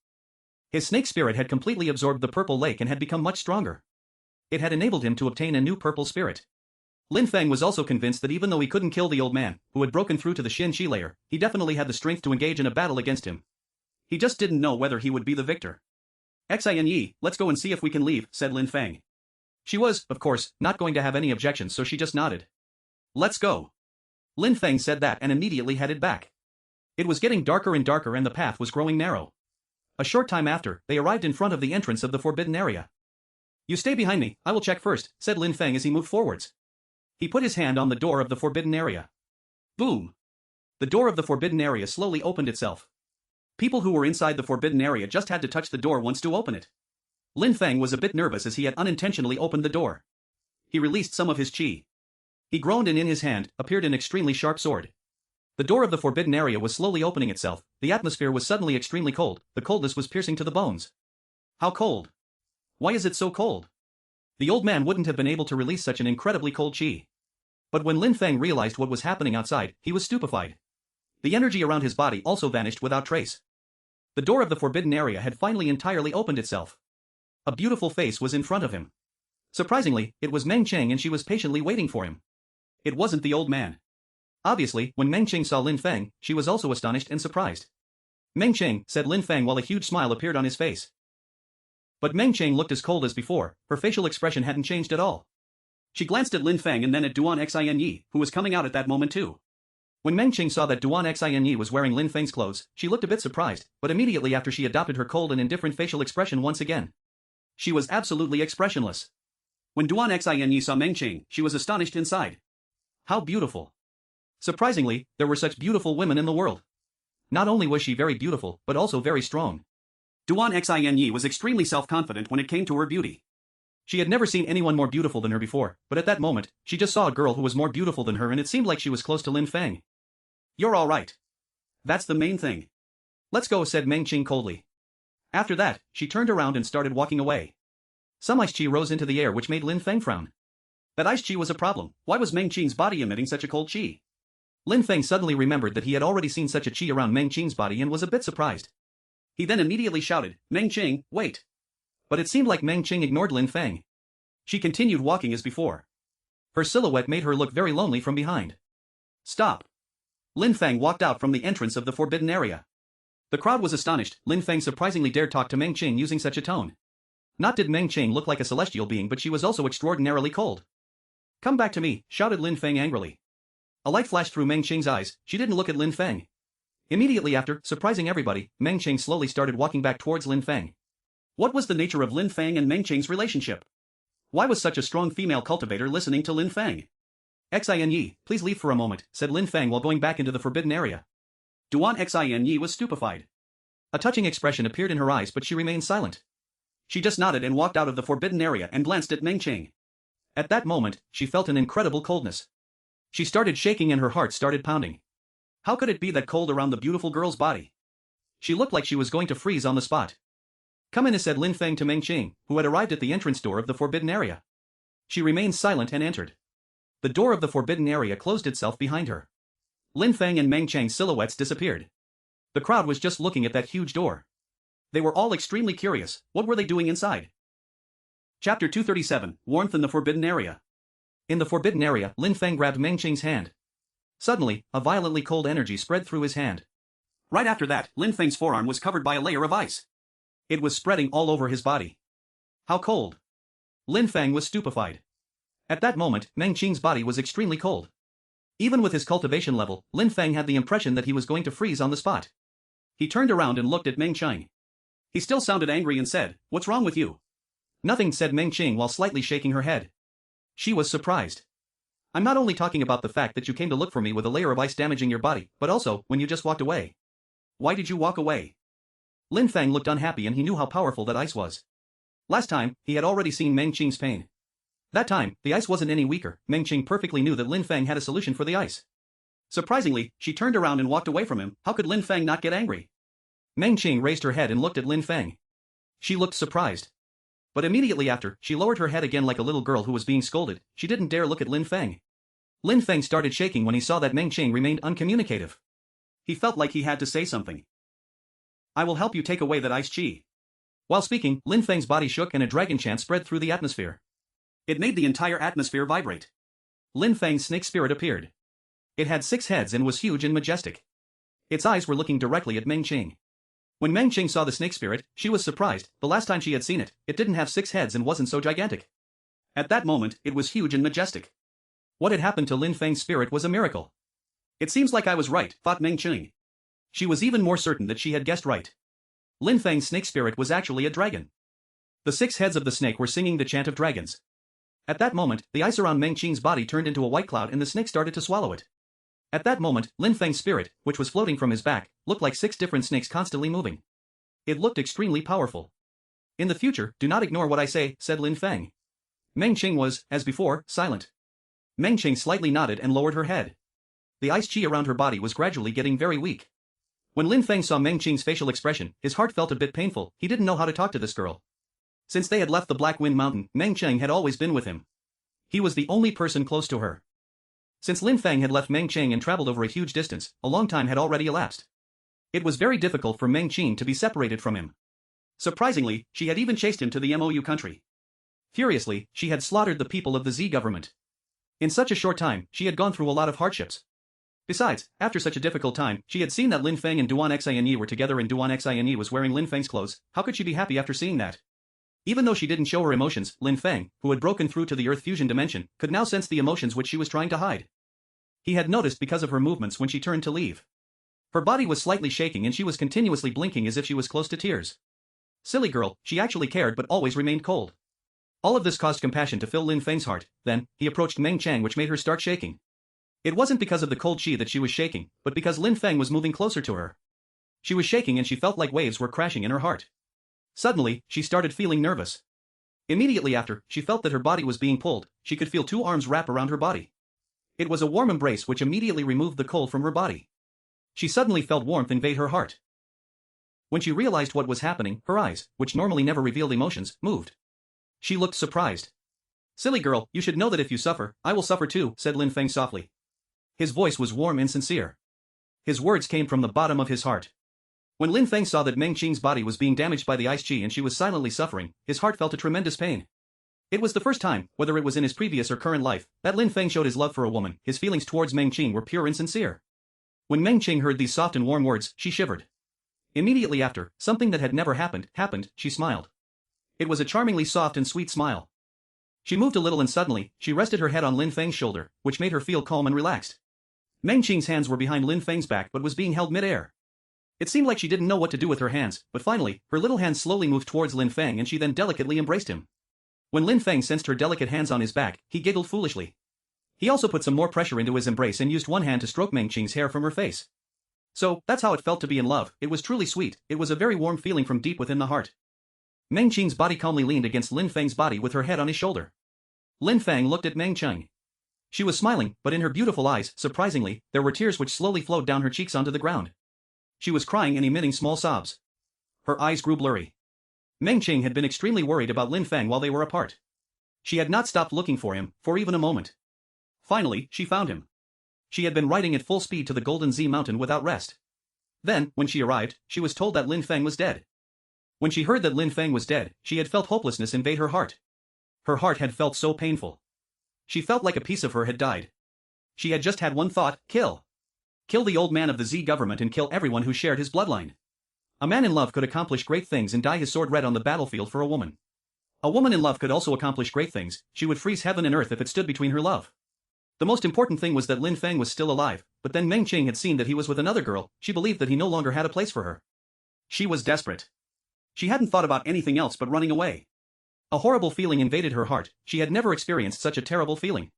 His snake spirit had completely absorbed the purple lake and had become much stronger. It had enabled him to obtain a new purple spirit. Lin Feng was also convinced that even though he couldn't kill the old man, who had broken through to the Xian Qi layer, he definitely had the strength to engage in a battle against him. He just didn't know whether he would be the victor. Xin, let's go and see if we can leave, said Lin Feng. She was, of course, not going to have any objections, so she just nodded. Let's go. Lin Feng said that and immediately headed back. It was getting darker and darker and the path was growing narrow. A short time after, they arrived in front of the entrance of the forbidden area. You stay behind me, I will check first, said Lin Feng as he moved forwards. He put his hand on the door of the forbidden area. Boom! The door of the forbidden area slowly opened itself. People who were inside the forbidden area just had to touch the door once to open it. Lin Feng was a bit nervous as he had unintentionally opened the door. He released some of his qi. He groaned and in his hand appeared an extremely sharp sword. The door of the forbidden area was slowly opening itself, the atmosphere was suddenly extremely cold, the coldness was piercing to the bones. How cold? Why is it so cold? The old man wouldn't have been able to release such an incredibly cold qi. But when Lin Feng realized what was happening outside, he was stupefied. The energy around his body also vanished without trace. The door of the forbidden area had finally entirely opened itself. A beautiful face was in front of him. Surprisingly, it was Meng Cheng and she was patiently waiting for him. It wasn't the old man. Obviously, when Meng Cheng saw Lin Feng, she was also astonished and surprised. Meng Cheng, said Lin Feng while a huge smile appeared on his face. But Meng Cheng looked as cold as before, her facial expression hadn't changed at all. She glanced at Lin Feng and then at Duan Xin, who was coming out at that moment too. When Meng Cheng saw that Duan Xin was wearing Lin Feng's clothes, she looked a bit surprised, but immediately after she adopted her cold and indifferent facial expression once again. She was absolutely expressionless. When Duan Xin saw Meng Cheng, she was astonished inside. How beautiful. Surprisingly, there were such beautiful women in the world. Not only was she very beautiful, but also very strong. Duan Xin was extremely self-confident when it came to her beauty. She had never seen anyone more beautiful than her before, but at that moment, she just saw a girl who was more beautiful than her and it seemed like she was close to Lin Feng. You're all right. That's the main thing. Let's go, said Meng Cheng coldly. After that, she turned around and started walking away. Some ice qi rose into the air which made Lin Feng frown. That ice qi was a problem. Why was Meng Cheng's body emitting such a cold qi? Lin Feng suddenly remembered that he had already seen such a qi around Meng Qing's body and was a bit surprised. He then immediately shouted, "Meng Qing, wait!" But it seemed like Meng Qing ignored Lin Feng. She continued walking as before. Her silhouette made her look very lonely from behind. "Stop!" Lin Feng walked out from the entrance of the forbidden area. The crowd was astonished. Lin Feng surprisingly dared talk to Meng Qing using such a tone. Not did Meng Qing look like a celestial being, but she was also extraordinarily cold. "Come back to me," shouted Lin Feng angrily. A light flashed through Meng Qing's eyes. She didn't look at Lin Feng. Immediately after, surprising everybody, Meng Qing slowly started walking back towards Lin Feng. What was the nature of Lin Feng and Meng Qing's relationship? Why was such a strong female cultivator listening to Lin Feng? "Xin Yi, please leave for a moment," said Lin Feng while going back into the forbidden area. Duan Xin Yi was stupefied. A touching expression appeared in her eyes, but she remained silent. She just nodded and walked out of the forbidden area and glanced at Meng Qing. At that moment, she felt an incredible coldness. She started shaking and her heart started pounding. How could it be that cold around the beautiful girl's body? She looked like she was going to freeze on the spot. "Come in," said Lin Feng to Meng Qing, who had arrived at the entrance door of the forbidden area. She remained silent and entered. The door of the forbidden area closed itself behind her. Lin Feng and Meng Qing's silhouettes disappeared. The crowd was just looking at that huge door. They were all extremely curious. What were they doing inside? Chapter 237, Warmth in the Forbidden Area. In the forbidden area, Lin Feng grabbed Meng Qing's hand. Suddenly, a violently cold energy spread through his hand. Right after that, Lin Feng's forearm was covered by a layer of ice. It was spreading all over his body. How cold! Lin Feng was stupefied. At that moment, Meng Qing's body was extremely cold. Even with his cultivation level, Lin Feng had the impression that he was going to freeze on the spot. He turned around and looked at Meng Qing. He still sounded angry and said, "What's wrong with you?" "Nothing," said Meng Qing while slightly shaking her head. She was surprised. "I'm not only talking about the fact that you came to look for me with a layer of ice damaging your body, but also when you just walked away. Why did you walk away?" Lin Feng looked unhappy and he knew how powerful that ice was. Last time, he had already seen Meng Qing's pain. That time, the ice wasn't any weaker. Meng Qing perfectly knew that Lin Feng had a solution for the ice. Surprisingly, she turned around and walked away from him. How could Lin Feng not get angry? Meng Qing raised her head and looked at Lin Feng. She looked surprised. But immediately after, she lowered her head again like a little girl who was being scolded. She didn't dare look at Lin Feng. Lin Feng started shaking when he saw that Meng Qing remained uncommunicative. He felt like he had to say something. "I will help you take away that ice chi." While speaking, Lin Feng's body shook and a dragon chant spread through the atmosphere. It made the entire atmosphere vibrate. Lin Feng's snake spirit appeared. It had 6 heads and was huge and majestic. Its eyes were looking directly at Meng Qing. When Meng Qing saw the snake spirit, she was surprised. The last time she had seen it, it didn't have 6 heads and wasn't so gigantic. At that moment, it was huge and majestic. What had happened to Lin Feng's spirit was a miracle. "It seems like I was right," thought Meng Qing. She was even more certain that she had guessed right. Lin Feng's snake spirit was actually a dragon. The 6 heads of the snake were singing the chant of dragons. At that moment, the ice around Meng Qing's body turned into a white cloud and the snake started to swallow it. At that moment, Lin Feng's spirit, which was floating from his back, looked like 6 different snakes constantly moving. It looked extremely powerful. "In the future, do not ignore what I say," said Lin Feng. Meng Qing was, as before, silent. Meng Qing slightly nodded and lowered her head. The ice chi around her body was gradually getting very weak. When Lin Feng saw Meng Qing's facial expression, his heart felt a bit painful. He didn't know how to talk to this girl. Since they had left the Black Wind Mountain, Meng Qing had always been with him. He was the only person close to her. Since Lin Feng had left Meng Qing and traveled over a huge distance, a long time had already elapsed. It was very difficult for Meng Qing to be separated from him. Surprisingly, she had even chased him to the Mou country. Furiously, she had slaughtered the people of the Z government. In such a short time, she had gone through a lot of hardships. Besides, after such a difficult time, she had seen that Lin Feng and Duan Xin were together and Duan Xin was wearing Lin Feng's clothes. How could she be happy after seeing that? Even though she didn't show her emotions, Lin Feng, who had broken through to the Earth fusion dimension, could now sense the emotions which she was trying to hide. He had noticed because of her movements when she turned to leave. Her body was slightly shaking and she was continuously blinking as if she was close to tears. Silly girl, she actually cared but always remained cold. All of this caused compassion to fill Lin Feng's heart. Then, he approached Meng Chang, which made her start shaking. It wasn't because of the cold chi that she was shaking, but because Lin Feng was moving closer to her. She was shaking and she felt like waves were crashing in her heart. Suddenly, she started feeling nervous. Immediately after, she felt that her body was being pulled. She could feel 2 arms wrap around her body. It was a warm embrace which immediately removed the cold from her body. She suddenly felt warmth invade her heart. When she realized what was happening, her eyes, which normally never revealed emotions, moved. She looked surprised. "Silly girl, you should know that if you suffer, I will suffer too," said Lin Feng softly. His voice was warm and sincere. His words came from the bottom of his heart. When Lin Feng saw that Meng Qing's body was being damaged by the ice chi and she was silently suffering, his heart felt a tremendous pain. It was the first time, whether it was in his previous or current life, that Lin Feng showed his love for a woman. His feelings towards Meng Qing were pure and sincere. When Meng Qing heard these soft and warm words, she shivered. Immediately after, something that had never happened, she smiled. It was a charmingly soft and sweet smile. She moved a little and suddenly, she rested her head on Lin Feng's shoulder, which made her feel calm and relaxed. Meng Qing's hands were behind Lin Feng's back but was being held mid-air. It seemed like she didn't know what to do with her hands, but finally, her little hands slowly moved towards Lin Feng and she then delicately embraced him. When Lin Feng sensed her delicate hands on his back, he giggled foolishly. He also put some more pressure into his embrace and used one hand to stroke Meng Qing's hair from her face. So, that's how it felt to be in love. It was truly sweet. It was a very warm feeling from deep within the heart. Meng Qing's body calmly leaned against Lin Feng's body with her head on his shoulder. Lin Feng looked at Meng Qing. She was smiling, but in her beautiful eyes, surprisingly, there were tears which slowly flowed down her cheeks onto the ground. She was crying and emitting small sobs. Her eyes grew blurry. Meng Qing had been extremely worried about Lin Feng while they were apart. She had not stopped looking for him, for even a moment. Finally, she found him. She had been riding at full speed to the Golden Z Mountain without rest. Then, when she arrived, she was told that Lin Feng was dead. When she heard that Lin Feng was dead, she had felt hopelessness invade her heart. Her heart had felt so painful. She felt like a piece of her had died. She had just had one thought: kill. Kill the old man of the Z government and kill everyone who shared his bloodline. A man in love could accomplish great things and dye his sword red on the battlefield for a woman. A woman in love could also accomplish great things. She would freeze heaven and earth if it stood between her love. The most important thing was that Lin Feng was still alive, but then Meng Qing had seen that he was with another girl. She believed that he no longer had a place for her. She was desperate. She hadn't thought about anything else but running away. A horrible feeling invaded her heart. She had never experienced such a terrible feeling.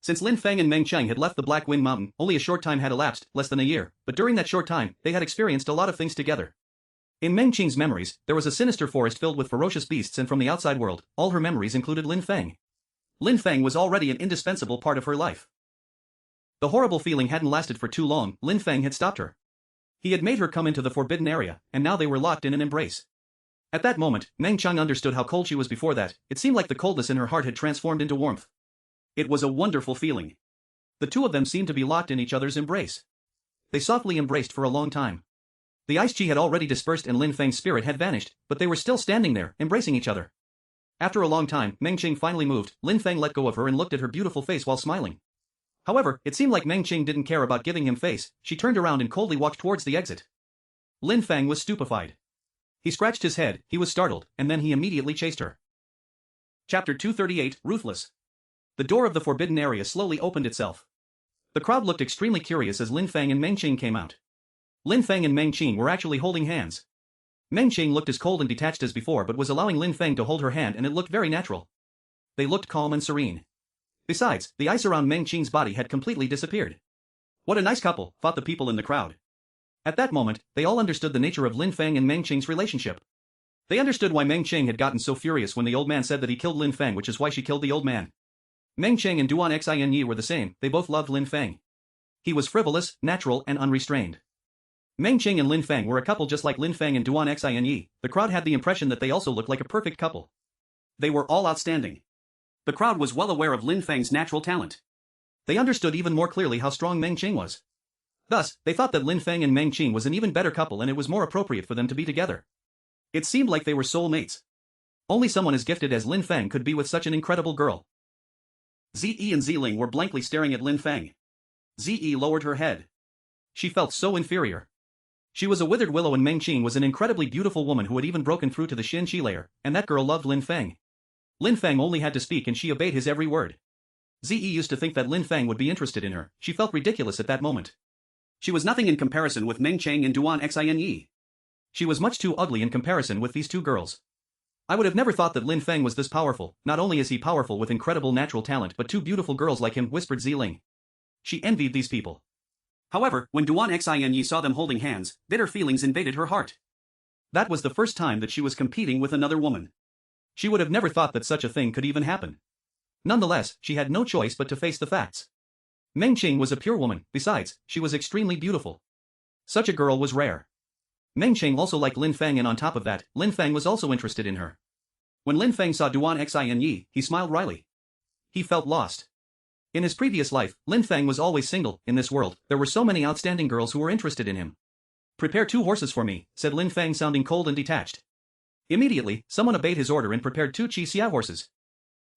Since Lin Feng and Meng Qing had left the Black Wind Mountain, only a short time had elapsed, less than a year, but during that short time, they had experienced a lot of things together. In Meng Qing's memories, there was a sinister forest filled with ferocious beasts, and from the outside world, all her memories included Lin Feng. Lin Feng was already an indispensable part of her life. The horrible feeling hadn't lasted for too long. Lin Feng had stopped her. He had made her come into the forbidden area, and now they were locked in an embrace. At that moment, Meng Qing understood how cold she was before that. It seemed like the coldness in her heart had transformed into warmth. It was a wonderful feeling. The two of them seemed to be locked in each other's embrace. They softly embraced for a long time. The ice chi had already dispersed and Lin Feng's spirit had vanished, but they were still standing there, embracing each other. After a long time, Meng Qing finally moved. Lin Feng let go of her and looked at her beautiful face while smiling. However, it seemed like Meng Qing didn't care about giving him face. She turned around and coldly walked towards the exit. Lin Feng was stupefied. He scratched his head, he was startled, and then he immediately chased her. Chapter 238, Ruthless. The door of the forbidden area slowly opened itself. The crowd looked extremely curious as Lin Feng and Meng Qing came out. Lin Feng and Meng Qing were actually holding hands. Meng Qing looked as cold and detached as before but was allowing Lin Feng to hold her hand and it looked very natural. They looked calm and serene. Besides, the ice around Meng Qing's body had completely disappeared. What a nice couple, thought the people in the crowd. At that moment, they all understood the nature of Lin Feng and Meng Qing's relationship. They understood why Meng Qing had gotten so furious when the old man said that he killed Lin Feng, which is why she killed the old man. Meng Qing and Duan Xin were the same, they both loved Lin Feng. He was frivolous, natural and unrestrained. Meng Qing and Lin Feng were a couple just like Lin Feng and Duan Xin. The crowd had the impression that they also looked like a perfect couple. They were all outstanding. The crowd was well aware of Lin Feng's natural talent. They understood even more clearly how strong Meng Qing was. Thus, they thought that Lin Feng and Meng Qing was an even better couple and it was more appropriate for them to be together. It seemed like they were soulmates. Only someone as gifted as Lin Feng could be with such an incredible girl. Ze and Ziling were blankly staring at Lin Feng. Ze lowered her head. She felt so inferior. She was a withered willow and Meng Qing was an incredibly beautiful woman who had even broken through to the Xin Qi layer, and that girl loved Lin Feng. Lin Feng only had to speak and she obeyed his every word. Ze used to think that Lin Feng would be interested in her. She felt ridiculous at that moment. She was nothing in comparison with Meng Qing and Duan Xin. She was much too ugly in comparison with these two girls. I would have never thought that Lin Feng was this powerful. Not only is he powerful with incredible natural talent but two beautiful girls like him, whispered Ziling. She envied these people. However, when Duan Xin saw them holding hands, bitter feelings invaded her heart. That was the first time that she was competing with another woman. She would have never thought that such a thing could even happen. Nonetheless, she had no choice but to face the facts. Meng Qing was a pure woman, besides, she was extremely beautiful. Such a girl was rare. Meng Qing also liked Lin Feng and on top of that, Lin Feng was also interested in her. When Lin Feng saw Duan Xin, he smiled wryly. He felt lost. In his previous life, Lin Feng was always single. In this world, there were so many outstanding girls who were interested in him. "Prepare 2 horses for me," said Lin Feng, sounding cold and detached. Immediately, someone obeyed his order and prepared 2 Qixia horses.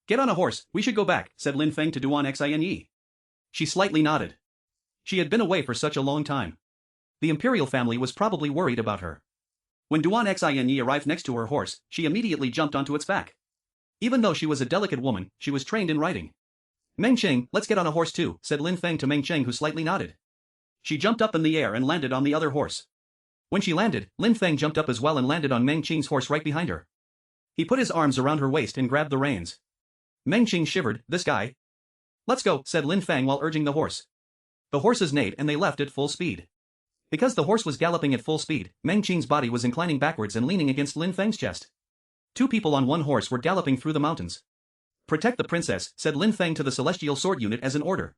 "Get on a horse, we should go back," said Lin Feng to Duan Xinyi. She slightly nodded. She had been away for such a long time. The imperial family was probably worried about her. When Duan Xinyi arrived next to her horse, she immediately jumped onto its back. Even though she was a delicate woman, she was trained in riding. "Meng Cheng, let's get on a horse too," said Lin Feng to Meng Cheng, who slightly nodded. She jumped up in the air and landed on the other horse. When she landed, Lin Feng jumped up as well and landed on Meng Cheng's horse right behind her. He put his arms around her waist and grabbed the reins. Meng Cheng shivered. "This guy." "Let's go," said Lin Feng while urging the horse. The horses neighed and they left at full speed. Because the horse was galloping at full speed, Meng Cheng's body was inclining backwards and leaning against Lin Feng's chest. 2 people on 1 horse were galloping through the mountains. "Protect the princess," said Lin Feng to the Celestial Sword Unit as an order.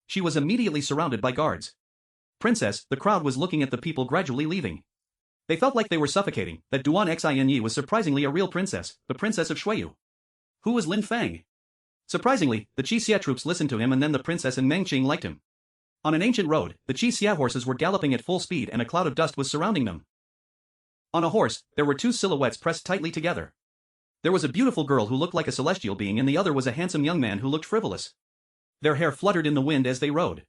She was immediately surrounded by guards. "Princess," the crowd was looking at the people gradually leaving. They felt like they were suffocating, that Duan Xinyi was surprisingly a real princess, the princess of Shuiyu. Who was Lin Feng? Surprisingly, the Qixia troops listened to him and then the princess and Meng Cheng liked him. On an ancient road, the Qixia horses were galloping at full speed and a cloud of dust was surrounding them. On a horse, there were 2 silhouettes pressed tightly together. There was a beautiful girl who looked like a celestial being and the other was a handsome young man who looked frivolous. Their hair fluttered in the wind as they rode.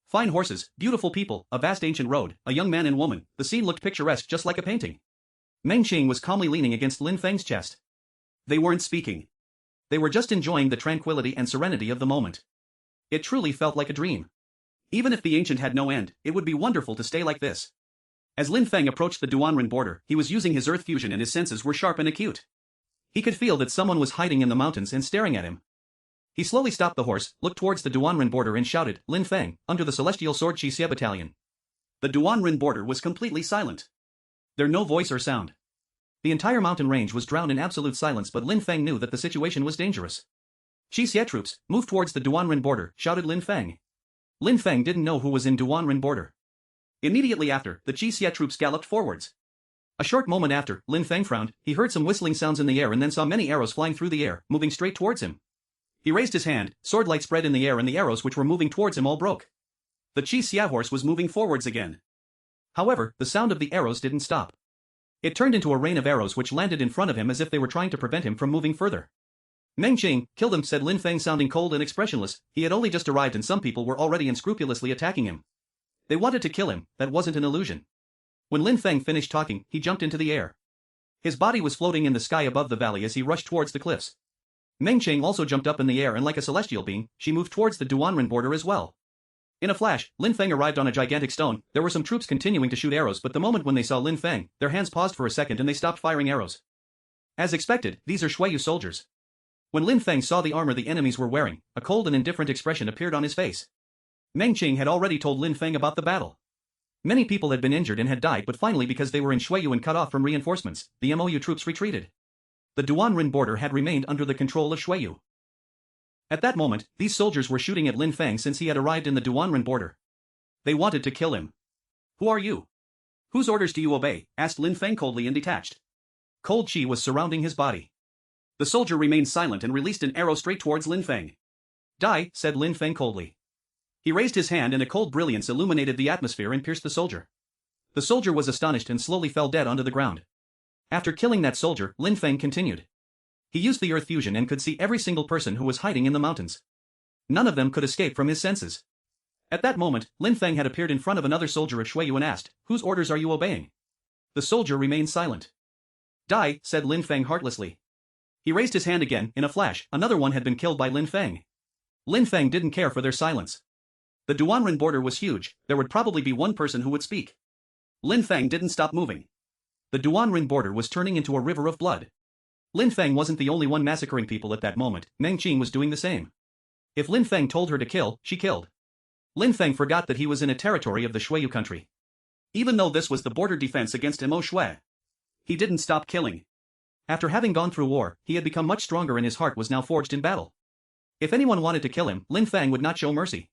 Fine horses, beautiful people, a vast ancient road, a young man and woman, the scene looked picturesque just like a painting. Meng Cheng was calmly leaning against Lin Feng's chest. They weren't speaking. They were just enjoying the tranquility and serenity of the moment. It truly felt like a dream. Even if the ancient had no end, it would be wonderful to stay like this. As Lin Feng approached the Duanren border, he was using his earth fusion and his senses were sharp and acute. He could feel that someone was hiding in the mountains and staring at him. He slowly stopped the horse, looked towards the Duanren border and shouted, "Lin Feng, under the Celestial Sword Qixia Battalion." The Duanren border was completely silent. There no voice or sound. The entire mountain range was drowned in absolute silence, but Lin Feng knew that the situation was dangerous. "Qixia troops, move towards the Duanren border," shouted Lin Feng. Lin Feng didn't know who was in Duanren border. Immediately after, the Qixia troops galloped forwards. A short moment after, Lin Feng frowned, he heard some whistling sounds in the air and then saw many arrows flying through the air, moving straight towards him. He raised his hand, sword light spread in the air and the arrows which were moving towards him all broke. The Qixia horse was moving forwards again. However, the sound of the arrows didn't stop. It turned into a rain of arrows which landed in front of him as if they were trying to prevent him from moving further. "Meng Cheng, kill them," said Lin Feng, sounding cold and expressionless. He had only just arrived and some people were already unscrupulously attacking him. They wanted to kill him, that wasn't an illusion. When Lin Feng finished talking, he jumped into the air. His body was floating in the sky above the valley as he rushed towards the cliffs. Meng Cheng also jumped up in the air and like a celestial being, she moved towards the Duanren border as well. In a flash, Lin Feng arrived on a gigantic stone. There were some troops continuing to shoot arrows, but the moment when they saw Lin Feng, their hands paused for a second and they stopped firing arrows. As expected, these are Shuiyu soldiers. When Lin Feng saw the armor the enemies were wearing, a cold and indifferent expression appeared on his face. Meng Cheng had already told Lin Feng about the battle. Many people had been injured and had died, but finally because they were in Shuiyu and cut off from reinforcements, the MOU troops retreated. The Duanren border had remained under the control of Shuiyu. At that moment, these soldiers were shooting at Lin Feng since he had arrived in the Duanren border. They wanted to kill him. "Who are you? Whose orders do you obey?" asked Lin Feng coldly and detached. Cold chi was surrounding his body. The soldier remained silent and released an arrow straight towards Lin Feng. "Die," said Lin Feng coldly. He raised his hand and a cold brilliance illuminated the atmosphere and pierced the soldier. The soldier was astonished and slowly fell dead onto the ground. After killing that soldier, Lin Feng continued. He used the earth fusion and could see every single person who was hiding in the mountains. None of them could escape from his senses. At that moment, Lin Feng had appeared in front of another soldier of Shuiyu and asked, "Whose orders are you obeying?" The soldier remained silent. "Die," said Lin Feng heartlessly. He raised his hand again. In a flash, another one had been killed by Lin Feng. Lin Feng didn't care for their silence. The Duanren border was huge, there would probably be one person who would speak. Lin Feng didn't stop moving. The Duanren border was turning into a river of blood. Lin Feng wasn't the only one massacring people at that moment, Meng Cheng was doing the same. If Lin Feng told her to kill, she killed. Lin Feng forgot that he was in a territory of the Shuiyu country. Even though this was the border defense against Mo Shui, he didn't stop killing. After having gone through war, he had become much stronger and his heart was now forged in battle. If anyone wanted to kill him, Lin Feng would not show mercy.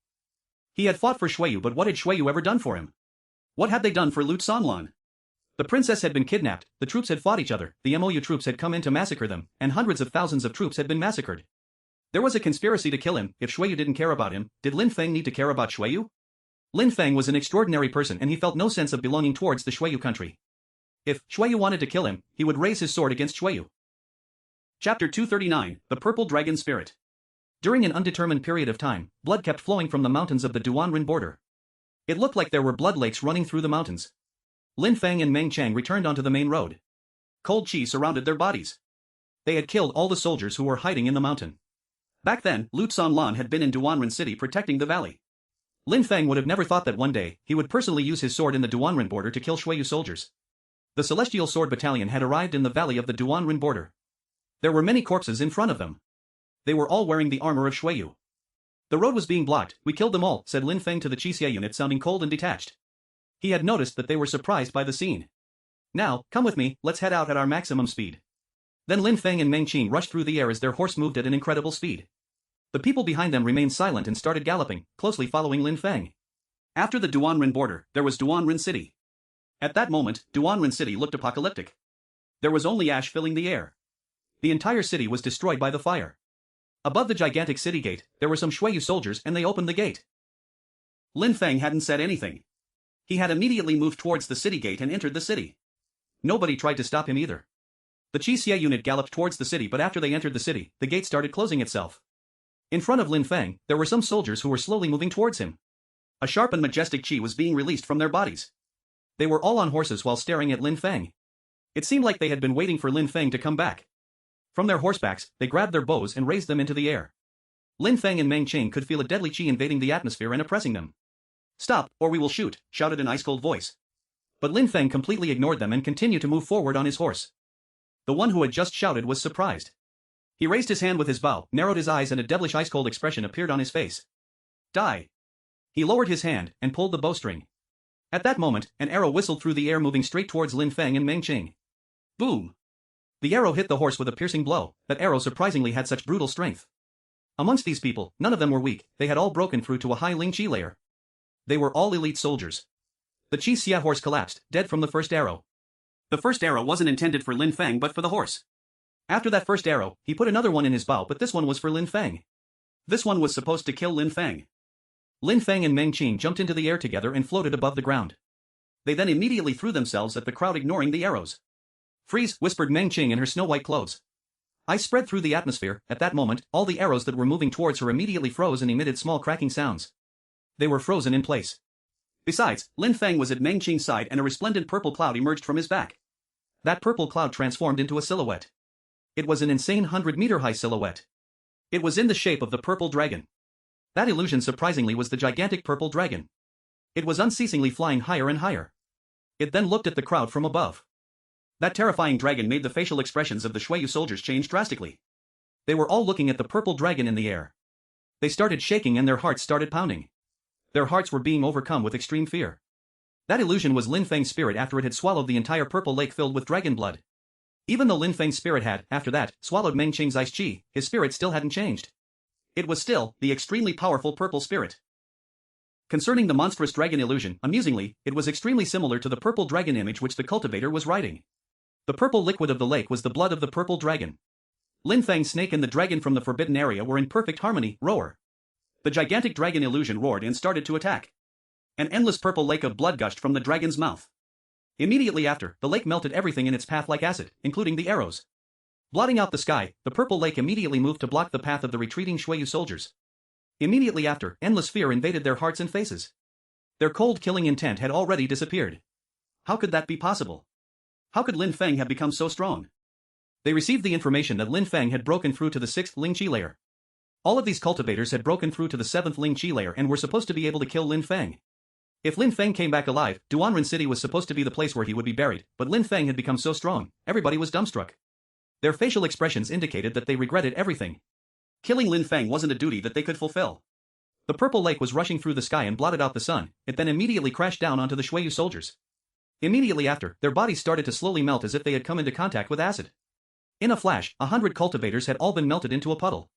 He had fought for Shuiyu, but what had Shuiyu ever done for him? What had they done for Lu Sanlan? The princess had been kidnapped, the troops had fought each other, the MOU troops had come in to massacre them, and hundreds of thousands of troops had been massacred. There was a conspiracy to kill him. If Xueyu didn't care about him, did Lin Feng need to care about Xueyu? Lin Feng was an extraordinary person and he felt no sense of belonging towards the Xueyu country. If Xueyu wanted to kill him, he would raise his sword against Xueyu. Chapter 239, The Purple Dragon Spirit. During an undetermined period of time, blood kept flowing from the mountains of the Duanren border. It looked like there were blood lakes running through the mountains. Lin Feng and Meng Chang returned onto the main road. Cold chi surrounded their bodies. They had killed all the soldiers who were hiding in the mountain. Back then, Lu Lan had been in Duanren City protecting the valley. Lin Feng would have never thought that one day, he would personally use his sword in the Duanren border to kill Xueyu soldiers. The Celestial Sword Battalion had arrived in the valley of the Duanren border. There were many corpses in front of them. They were all wearing the armor of Xueyu. The road was being blocked. We killed them all, said Lin Feng to the Qixia unit, sounding cold and detached. He had noticed that they were surprised by the scene. Now, come with me, let's head out at our maximum speed. Then Lin Feng and Meng Qing rushed through the air as their horse moved at an incredible speed. The people behind them remained silent and started galloping, closely following Lin Feng. After the Duanren border, there was Duanren City. At that moment, Duanren City looked apocalyptic. There was only ash filling the air. The entire city was destroyed by the fire. Above the gigantic city gate, there were some Xueyu soldiers and they opened the gate. Lin Feng hadn't said anything. He had immediately moved towards the city gate and entered the city. Nobody tried to stop him either. The Qixia unit galloped towards the city, but after they entered the city, the gate started closing itself. In front of Lin Feng, there were some soldiers who were slowly moving towards him. A sharp and majestic chi was being released from their bodies. They were all on horses while staring at Lin Feng. It seemed like they had been waiting for Lin Feng to come back. From their horsebacks, they grabbed their bows and raised them into the air. Lin Feng and Meng Qing could feel a deadly chi invading the atmosphere and oppressing them. Stop, or we will shoot, shouted an ice-cold voice. But Lin Feng completely ignored them and continued to move forward on his horse. The one who had just shouted was surprised. He raised his hand with his bow, narrowed his eyes, and a devilish ice-cold expression appeared on his face. Die! He lowered his hand and pulled the bowstring. At that moment, an arrow whistled through the air, moving straight towards Lin Feng and Meng Qing. Boom! The arrow hit the horse with a piercing blow. That arrow surprisingly had such brutal strength. Amongst these people, none of them were weak, they had all broken through to a high Ling Chi layer. They were all elite soldiers. The Qixia horse collapsed, dead from the first arrow. The first arrow wasn't intended for Lin Feng but for the horse. After that first arrow, he put another one in his bow, but this one was for Lin Feng. This one was supposed to kill Lin Feng. Lin Feng and Meng Qing jumped into the air together and floated above the ground. They then immediately threw themselves at the crowd, ignoring the arrows. Freeze, whispered Meng Qing in her snow-white clothes. Ice spread through the atmosphere. At that moment, all the arrows that were moving towards her immediately froze and emitted small cracking sounds. They were frozen in place. Besides, Lin Feng was at Meng Qing's side and a resplendent purple cloud emerged from his back. That purple cloud transformed into a silhouette. It was an insane 100-meter-high silhouette. It was in the shape of the purple dragon. That illusion surprisingly was the gigantic purple dragon. It was unceasingly flying higher and higher. It then looked at the crowd from above. That terrifying dragon made the facial expressions of the Xueyu soldiers change drastically. They were all looking at the purple dragon in the air. They started shaking and their hearts started pounding. Their hearts were being overcome with extreme fear. That illusion was Lin Feng's spirit after it had swallowed the entire purple lake filled with dragon blood. Even though Lin Feng's spirit had, after that, swallowed Meng Qing's ice chi, his spirit still hadn't changed. It was still the extremely powerful purple spirit. Concerning the monstrous dragon illusion, amusingly, it was extremely similar to the purple dragon image which the cultivator was riding. The purple liquid of the lake was the blood of the purple dragon. Lin Feng's snake and the dragon from the forbidden area were in perfect harmony. Roar! The gigantic dragon illusion roared and started to attack. An endless purple lake of blood gushed from the dragon's mouth. Immediately after, the lake melted everything in its path like acid, including the arrows. Blotting out the sky, the purple lake immediately moved to block the path of the retreating Xueyu soldiers. Immediately after, endless fear invaded their hearts and faces. Their cold killing intent had already disappeared. How could that be possible? How could Lin Feng have become so strong? They received the information that Lin Feng had broken through to the 6th Ling Chi layer. All of these cultivators had broken through to the 7th Ling Chi layer and were supposed to be able to kill Lin Feng. If Lin Feng came back alive, Duanren City was supposed to be the place where he would be buried, but Lin Feng had become so strong, everybody was dumbstruck. Their facial expressions indicated that they regretted everything. Killing Lin Feng wasn't a duty that they could fulfill. The purple lake was rushing through the sky and blotted out the sun. It then immediately crashed down onto the Xueyu soldiers. Immediately after, their bodies started to slowly melt as if they had come into contact with acid. In a flash, 100 cultivators had all been melted into a puddle.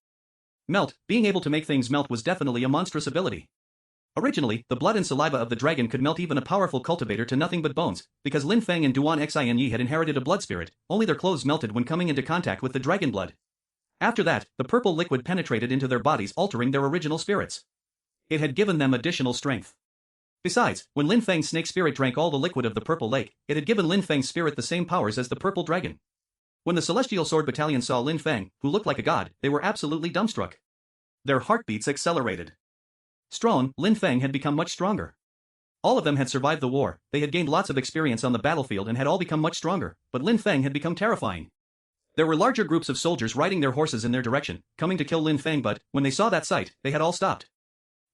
Melt, being able to make things melt was definitely a monstrous ability. Originally, the blood and saliva of the dragon could melt even a powerful cultivator to nothing but bones, because Lin Feng and Duan Xinyi had inherited a blood spirit, only their clothes melted when coming into contact with the dragon blood. After that, the purple liquid penetrated into their bodies, altering their original spirits. It had given them additional strength. Besides, when Lin Feng's snake spirit drank all the liquid of the purple lake, it had given Lin Feng's spirit the same powers as the purple dragon. When the Celestial Sword Battalion saw Lin Feng, who looked like a god, they were absolutely dumbstruck. Their heartbeats accelerated. Strong, Lin Feng had become much stronger. All of them had survived the war, they had gained lots of experience on the battlefield and had all become much stronger, but Lin Feng had become terrifying. There were larger groups of soldiers riding their horses in their direction, coming to kill Lin Feng, but, when they saw that sight, they had all stopped.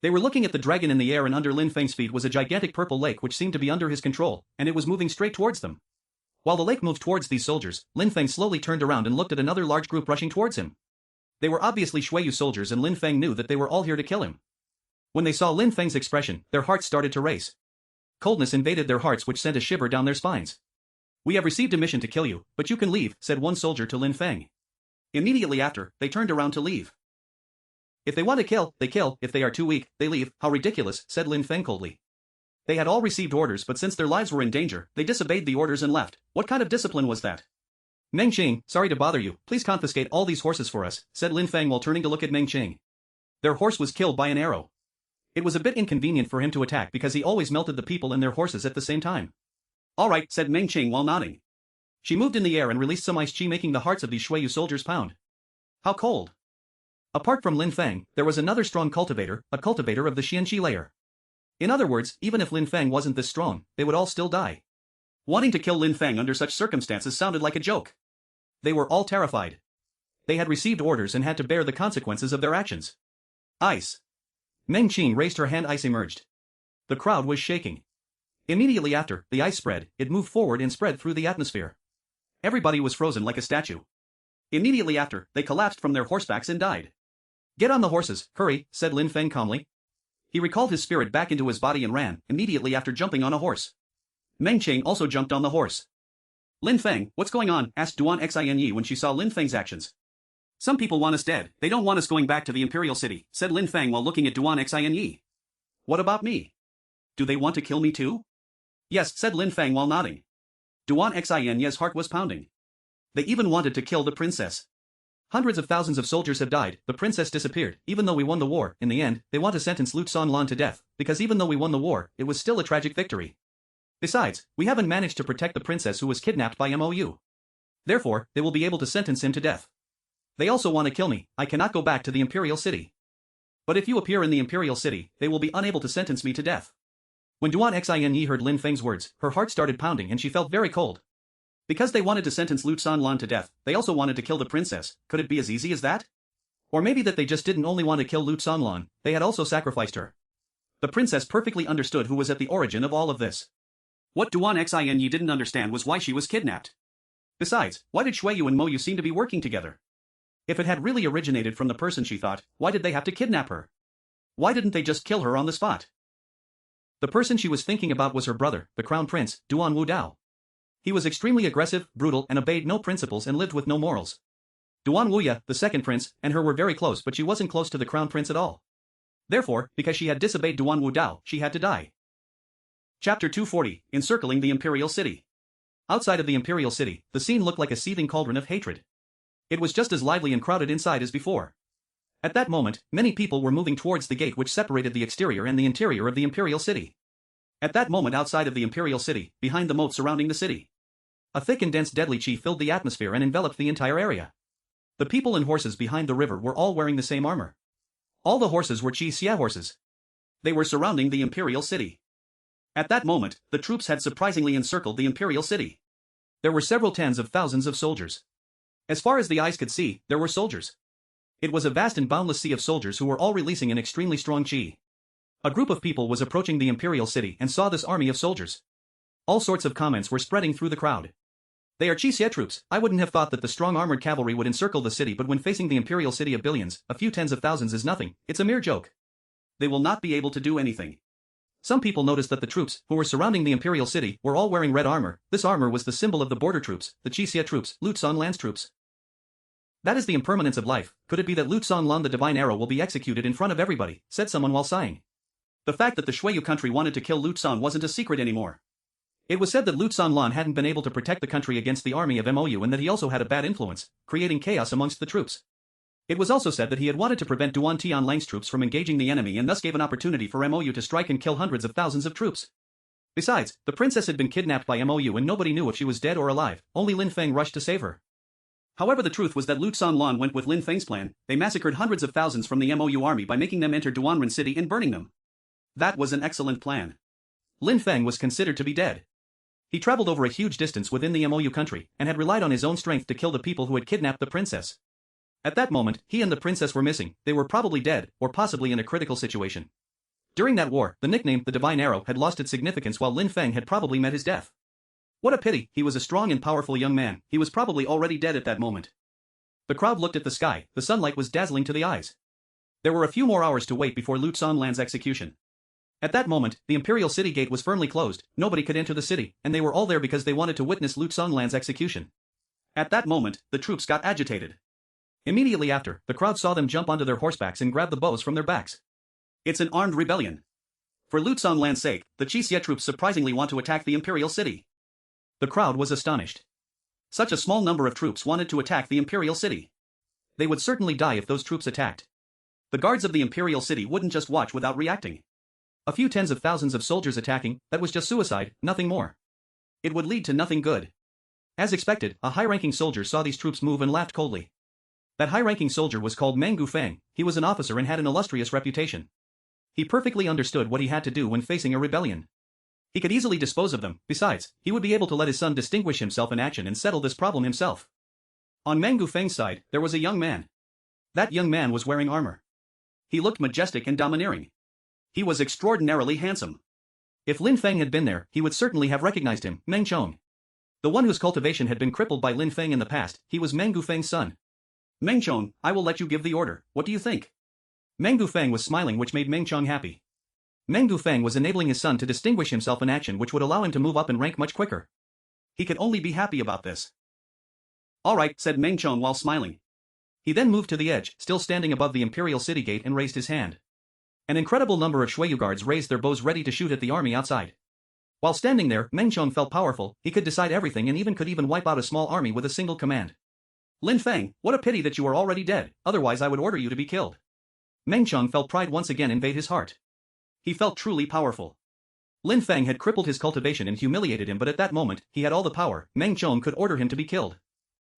They were looking at the dragon in the air, and under Lin Feng's feet was a gigantic purple lake which seemed to be under his control, and it was moving straight towards them. While the lake moved towards these soldiers, Lin Feng slowly turned around and looked at another large group rushing towards him. They were obviously Xueyu soldiers, and Lin Feng knew that they were all here to kill him. When they saw Lin Feng's expression, their hearts started to race. Coldness invaded their hearts, which sent a shiver down their spines. "We have received a mission to kill you, but you can leave," said one soldier to Lin Feng. Immediately after, they turned around to leave. "If they want to kill, they kill, if they are too weak, they leave." "How ridiculous," said Lin Feng coldly. They had all received orders, but since their lives were in danger, they disobeyed the orders and left. What kind of discipline was that? "Meng Qing, sorry to bother you, please confiscate all these horses for us," said Lin Feng while turning to look at Meng Qing. Their horse was killed by an arrow. It was a bit inconvenient for him to attack because he always melted the people and their horses at the same time. "All right," said Meng Qing while nodding. She moved in the air and released some ice chi, making the hearts of these Xueyu soldiers pound. How cold! Apart from Lin Feng, there was another strong cultivator, a cultivator of the Xianqi layer. In other words, even if Lin Feng wasn't this strong, they would all still die. Wanting to kill Lin Feng under such circumstances sounded like a joke. They were all terrified. They had received orders and had to bear the consequences of their actions. Ice. Meng Qing raised her hand. Ice emerged. The crowd was shaking. Immediately after, the ice spread, it moved forward and spread through the atmosphere. Everybody was frozen like a statue. Immediately after, they collapsed from their horsebacks and died. "Get on the horses, hurry," said Lin Feng calmly. He recalled his spirit back into his body and ran, immediately after jumping on a horse. Meng Qing also jumped on the horse. "Lin Feng, what's going on?" asked Duan Xinyi when she saw Lin Feng's actions. "Some people want us dead, they don't want us going back to the Imperial City," said Lin Feng while looking at Duan Xinyi. "What about me? Do they want to kill me too?" "Yes," said Lin Feng while nodding. Duan Xinyi's heart was pounding. They even wanted to kill the princess. "Hundreds of thousands of soldiers have died, the princess disappeared, even though we won the war. In the end, they want to sentence Lu Xanlan to death, because even though we won the war, it was still a tragic victory. Besides, we haven't managed to protect the princess who was kidnapped by MOU. Therefore, they will be able to sentence him to death. They also want to kill me. I cannot go back to the Imperial City. But if you appear in the Imperial City, they will be unable to sentence me to death." When Duan Xinyi heard Lin Feng's words, her heart started pounding and she felt very cold. Because they wanted to sentence Lu Xanlan to death, they also wanted to kill the princess. Could it be as easy as that? Or maybe that they just didn't only want to kill Lu Xanlan, they had also sacrificed her. The princess perfectly understood who was at the origin of all of this. What Duan Xinyi didn't understand was why she was kidnapped. Besides, why did Xueyu and Moyu seem to be working together? If it had really originated from the person she thought, why did they have to kidnap her? Why didn't they just kill her on the spot? The person she was thinking about was her brother, the crown prince, Duan Wudao. He was extremely aggressive, brutal, and obeyed no principles and lived with no morals. Duan Wuya, the second prince, and her were very close, but she wasn't close to the crown prince at all. Therefore, because she had disobeyed Duan Wudao, she had to die. Chapter 240, Encircling the Imperial City. Outside of the Imperial City, the scene looked like a seething cauldron of hatred. It was just as lively and crowded inside as before. At that moment, many people were moving towards the gate which separated the exterior and the interior of the Imperial City. At that moment, outside of the Imperial City, behind the moat surrounding the city, a thick and dense deadly chi filled the atmosphere and enveloped the entire area. The people and horses behind the river were all wearing the same armor. All the horses were Qi Xia horses. They were surrounding the Imperial City. At that moment, the troops had surprisingly encircled the Imperial City. There were several tens of thousands of soldiers. As far as the eyes could see, there were soldiers. It was a vast and boundless sea of soldiers who were all releasing an extremely strong chi. A group of people was approaching the Imperial City and saw this army of soldiers. All sorts of comments were spreading through the crowd. "They are Qi Xia troops. I wouldn't have thought that the strong armored cavalry would encircle the city, but when facing the Imperial City of billions, a few tens of thousands is nothing, it's a mere joke. They will not be able to do anything." Some people noticed that the troops, who were surrounding the Imperial City, were all wearing red armor. This armor was the symbol of the border troops, the Qi Xia troops, Lu Xanlan's troops. "That is the impermanence of life. Could it be that Lu Xanlan the divine arrow will be executed in front of everybody?" said someone while sighing. The fact that the Xueyu country wanted to kill Lu Xan wasn't a secret anymore. It was said that Lu Xanlan hadn't been able to protect the country against the army of MOU and that he also had a bad influence, creating chaos amongst the troops. It was also said that he had wanted to prevent Duan Tianlang's troops from engaging the enemy and thus gave an opportunity for MOU to strike and kill hundreds of thousands of troops. Besides, the princess had been kidnapped by MOU and nobody knew if she was dead or alive, only Lin Feng rushed to save her. However, the truth was that Lu Xanlan went with Lin Feng's plan. They massacred hundreds of thousands from the MOU army by making them enter Duanren city and burning them. That was an excellent plan. Lin Feng was considered to be dead. He traveled over a huge distance within the MOU country and had relied on his own strength to kill the people who had kidnapped the princess. At that moment, he and the princess were missing. They were probably dead, or possibly in a critical situation. During that war, the nickname, the Divine Arrow, had lost its significance while Lin Feng had probably met his death. What a pity, he was a strong and powerful young man, he was probably already dead at that moment. The crowd looked at the sky, the sunlight was dazzling to the eyes. There were a few more hours to wait before Lu Xanlan's execution. At that moment, the imperial city gate was firmly closed, nobody could enter the city, and they were all there because they wanted to witness Lu Xanlan's execution. At that moment, the troops got agitated. Immediately after, the crowd saw them jump onto their horsebacks and grab the bows from their backs. It's an armed rebellion. For Lu Xanlan's sake, the Qixia troops surprisingly want to attack the imperial city. The crowd was astonished. Such a small number of troops wanted to attack the imperial city. They would certainly die if those troops attacked. The guards of the imperial city wouldn't just watch without reacting. A few tens of thousands of soldiers attacking, that was just suicide, nothing more. It would lead to nothing good. As expected, a high-ranking soldier saw these troops move and laughed coldly. That high-ranking soldier was called Meng Gufeng. He was an officer and had an illustrious reputation. He perfectly understood what he had to do when facing a rebellion. He could easily dispose of them, besides, he would be able to let his son distinguish himself in action and settle this problem himself. On Meng Gufeng's side, there was a young man. That young man was wearing armor. He looked majestic and domineering. He was extraordinarily handsome. If Lin Feng had been there, he would certainly have recognized him, Meng Chong. The one whose cultivation had been crippled by Lin Feng in the past, he was Meng Gufeng's son. Meng Chong, I will let you give the order, what do you think? Meng Gufeng was smiling, which made Meng Chong happy. Meng Gufeng was enabling his son to distinguish himself in action, which would allow him to move up in rank much quicker. He could only be happy about this. Alright, said Meng Chong while smiling. He then moved to the edge, still standing above the imperial city gate, and raised his hand. An incredible number of Shuiyu guards raised their bows ready to shoot at the army outside. While standing there, Meng Chong felt powerful, he could decide everything and could even wipe out a small army with a single command. Lin Feng, what a pity that you are already dead, otherwise I would order you to be killed. Meng Chong felt pride once again invade his heart. He felt truly powerful. Lin Feng had crippled his cultivation and humiliated him, but at that moment, he had all the power. Meng Chong could order him to be killed.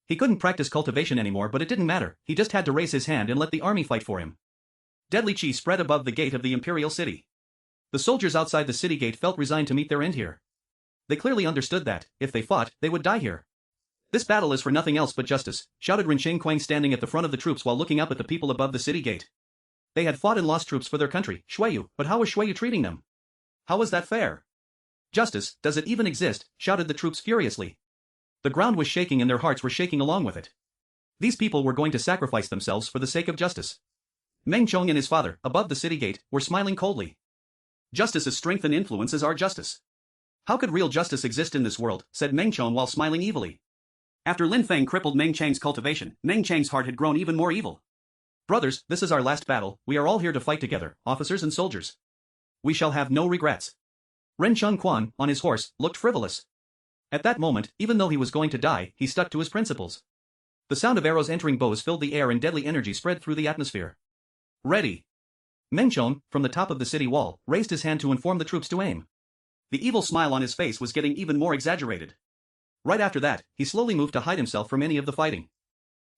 He couldn't practice cultivation anymore, but it didn't matter, he just had to raise his hand and let the army fight for him. Deadly chi spread above the gate of the imperial city. The soldiers outside the city gate felt resigned to meet their end here. They clearly understood that, if they fought, they would die here. This battle is for nothing else but justice, shouted Ren Xingquang standing at the front of the troops while looking up at the people above the city gate. They had fought and lost troops for their country, Shuiyu, but how was Shuiyu treating them? How was that fair? Justice, does it even exist? Shouted the troops furiously. The ground was shaking and their hearts were shaking along with it. These people were going to sacrifice themselves for the sake of justice. Meng Chong and his father, above the city gate, were smiling coldly. Justice's strength and influence is our justice. How could real justice exist in this world, said Meng Chong while smiling evilly. After Lin Feng crippled Meng Chang's cultivation, Meng Chang's heart had grown even more evil. Brothers, this is our last battle, we are all here to fight together, officers and soldiers. We shall have no regrets. Ren Chengquan, on his horse, looked frivolous. At that moment, even though he was going to die, he stuck to his principles. The sound of arrows entering bows filled the air and deadly energy spread through the atmosphere. Ready. Meng Chong, from the top of the city wall, raised his hand to inform the troops to aim. The evil smile on his face was getting even more exaggerated. Right after that, he slowly moved to hide himself from any of the fighting.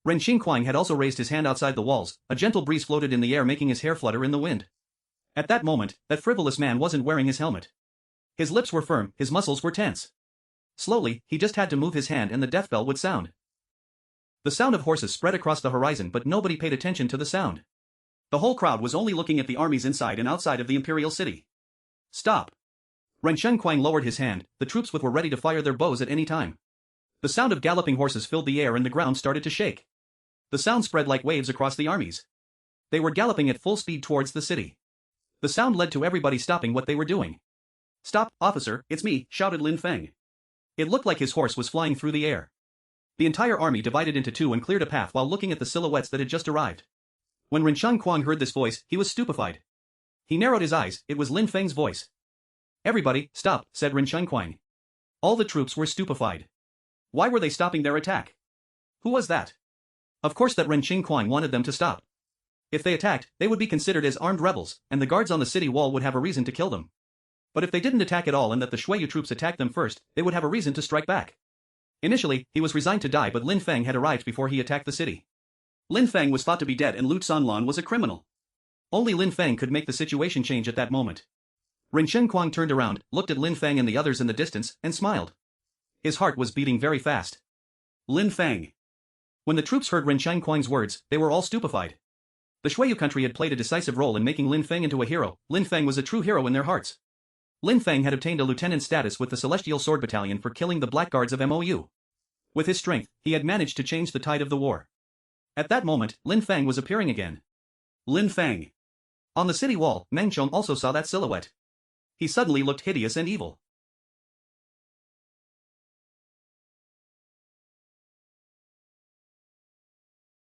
Ren Xingquang had also raised his hand outside the walls, a gentle breeze floated in the air making his hair flutter in the wind. At that moment, that frivolous man wasn't wearing his helmet. His lips were firm, his muscles were tense. Slowly, he just had to move his hand and the death bell would sound. The sound of horses spread across the horizon, but nobody paid attention to the sound. The whole crowd was only looking at the armies inside and outside of the imperial city. Stop. Ren Xingquang lowered his hand, the troops were ready to fire their bows at any time. The sound of galloping horses filled the air and the ground started to shake. The sound spread like waves across the armies. They were galloping at full speed towards the city. The sound led to everybody stopping what they were doing. Stop, officer, it's me, shouted Lin Feng. It looked like his horse was flying through the air. The entire army divided into two and cleared a path while looking at the silhouettes that had just arrived. When Ren Chengquang heard this voice, he was stupefied. He narrowed his eyes, it was Lin Feng's voice. Everybody, stop, said Ren Chengquang. All the troops were stupefied. Why were they stopping their attack? Who was that? Of course that Ren Qingquang wanted them to stop. If they attacked, they would be considered as armed rebels, and the guards on the city wall would have a reason to kill them. But if they didn't attack at all and that the Shuiyu troops attacked them first, they would have a reason to strike back. Initially, he was resigned to die, but Lin Feng had arrived before he attacked the city. Lin Feng was thought to be dead and Lu Sanlan was a criminal. Only Lin Feng could make the situation change at that moment. Ren Qingquang turned around, looked at Lin Feng and the others in the distance, and smiled. His heart was beating very fast. Lin Feng. When the troops heard Ren Qingquang's words, they were all stupefied. The Shuiyu country had played a decisive role in making Lin Feng into a hero. Lin Feng was a true hero in their hearts. Lin Feng had obtained a lieutenant status with the Celestial Sword Battalion for killing the blackguards of Mou. With his strength, he had managed to change the tide of the war. At that moment, Lin Feng was appearing again. Lin Feng. On the city wall, Meng Qiong also saw that silhouette. He suddenly looked hideous and evil.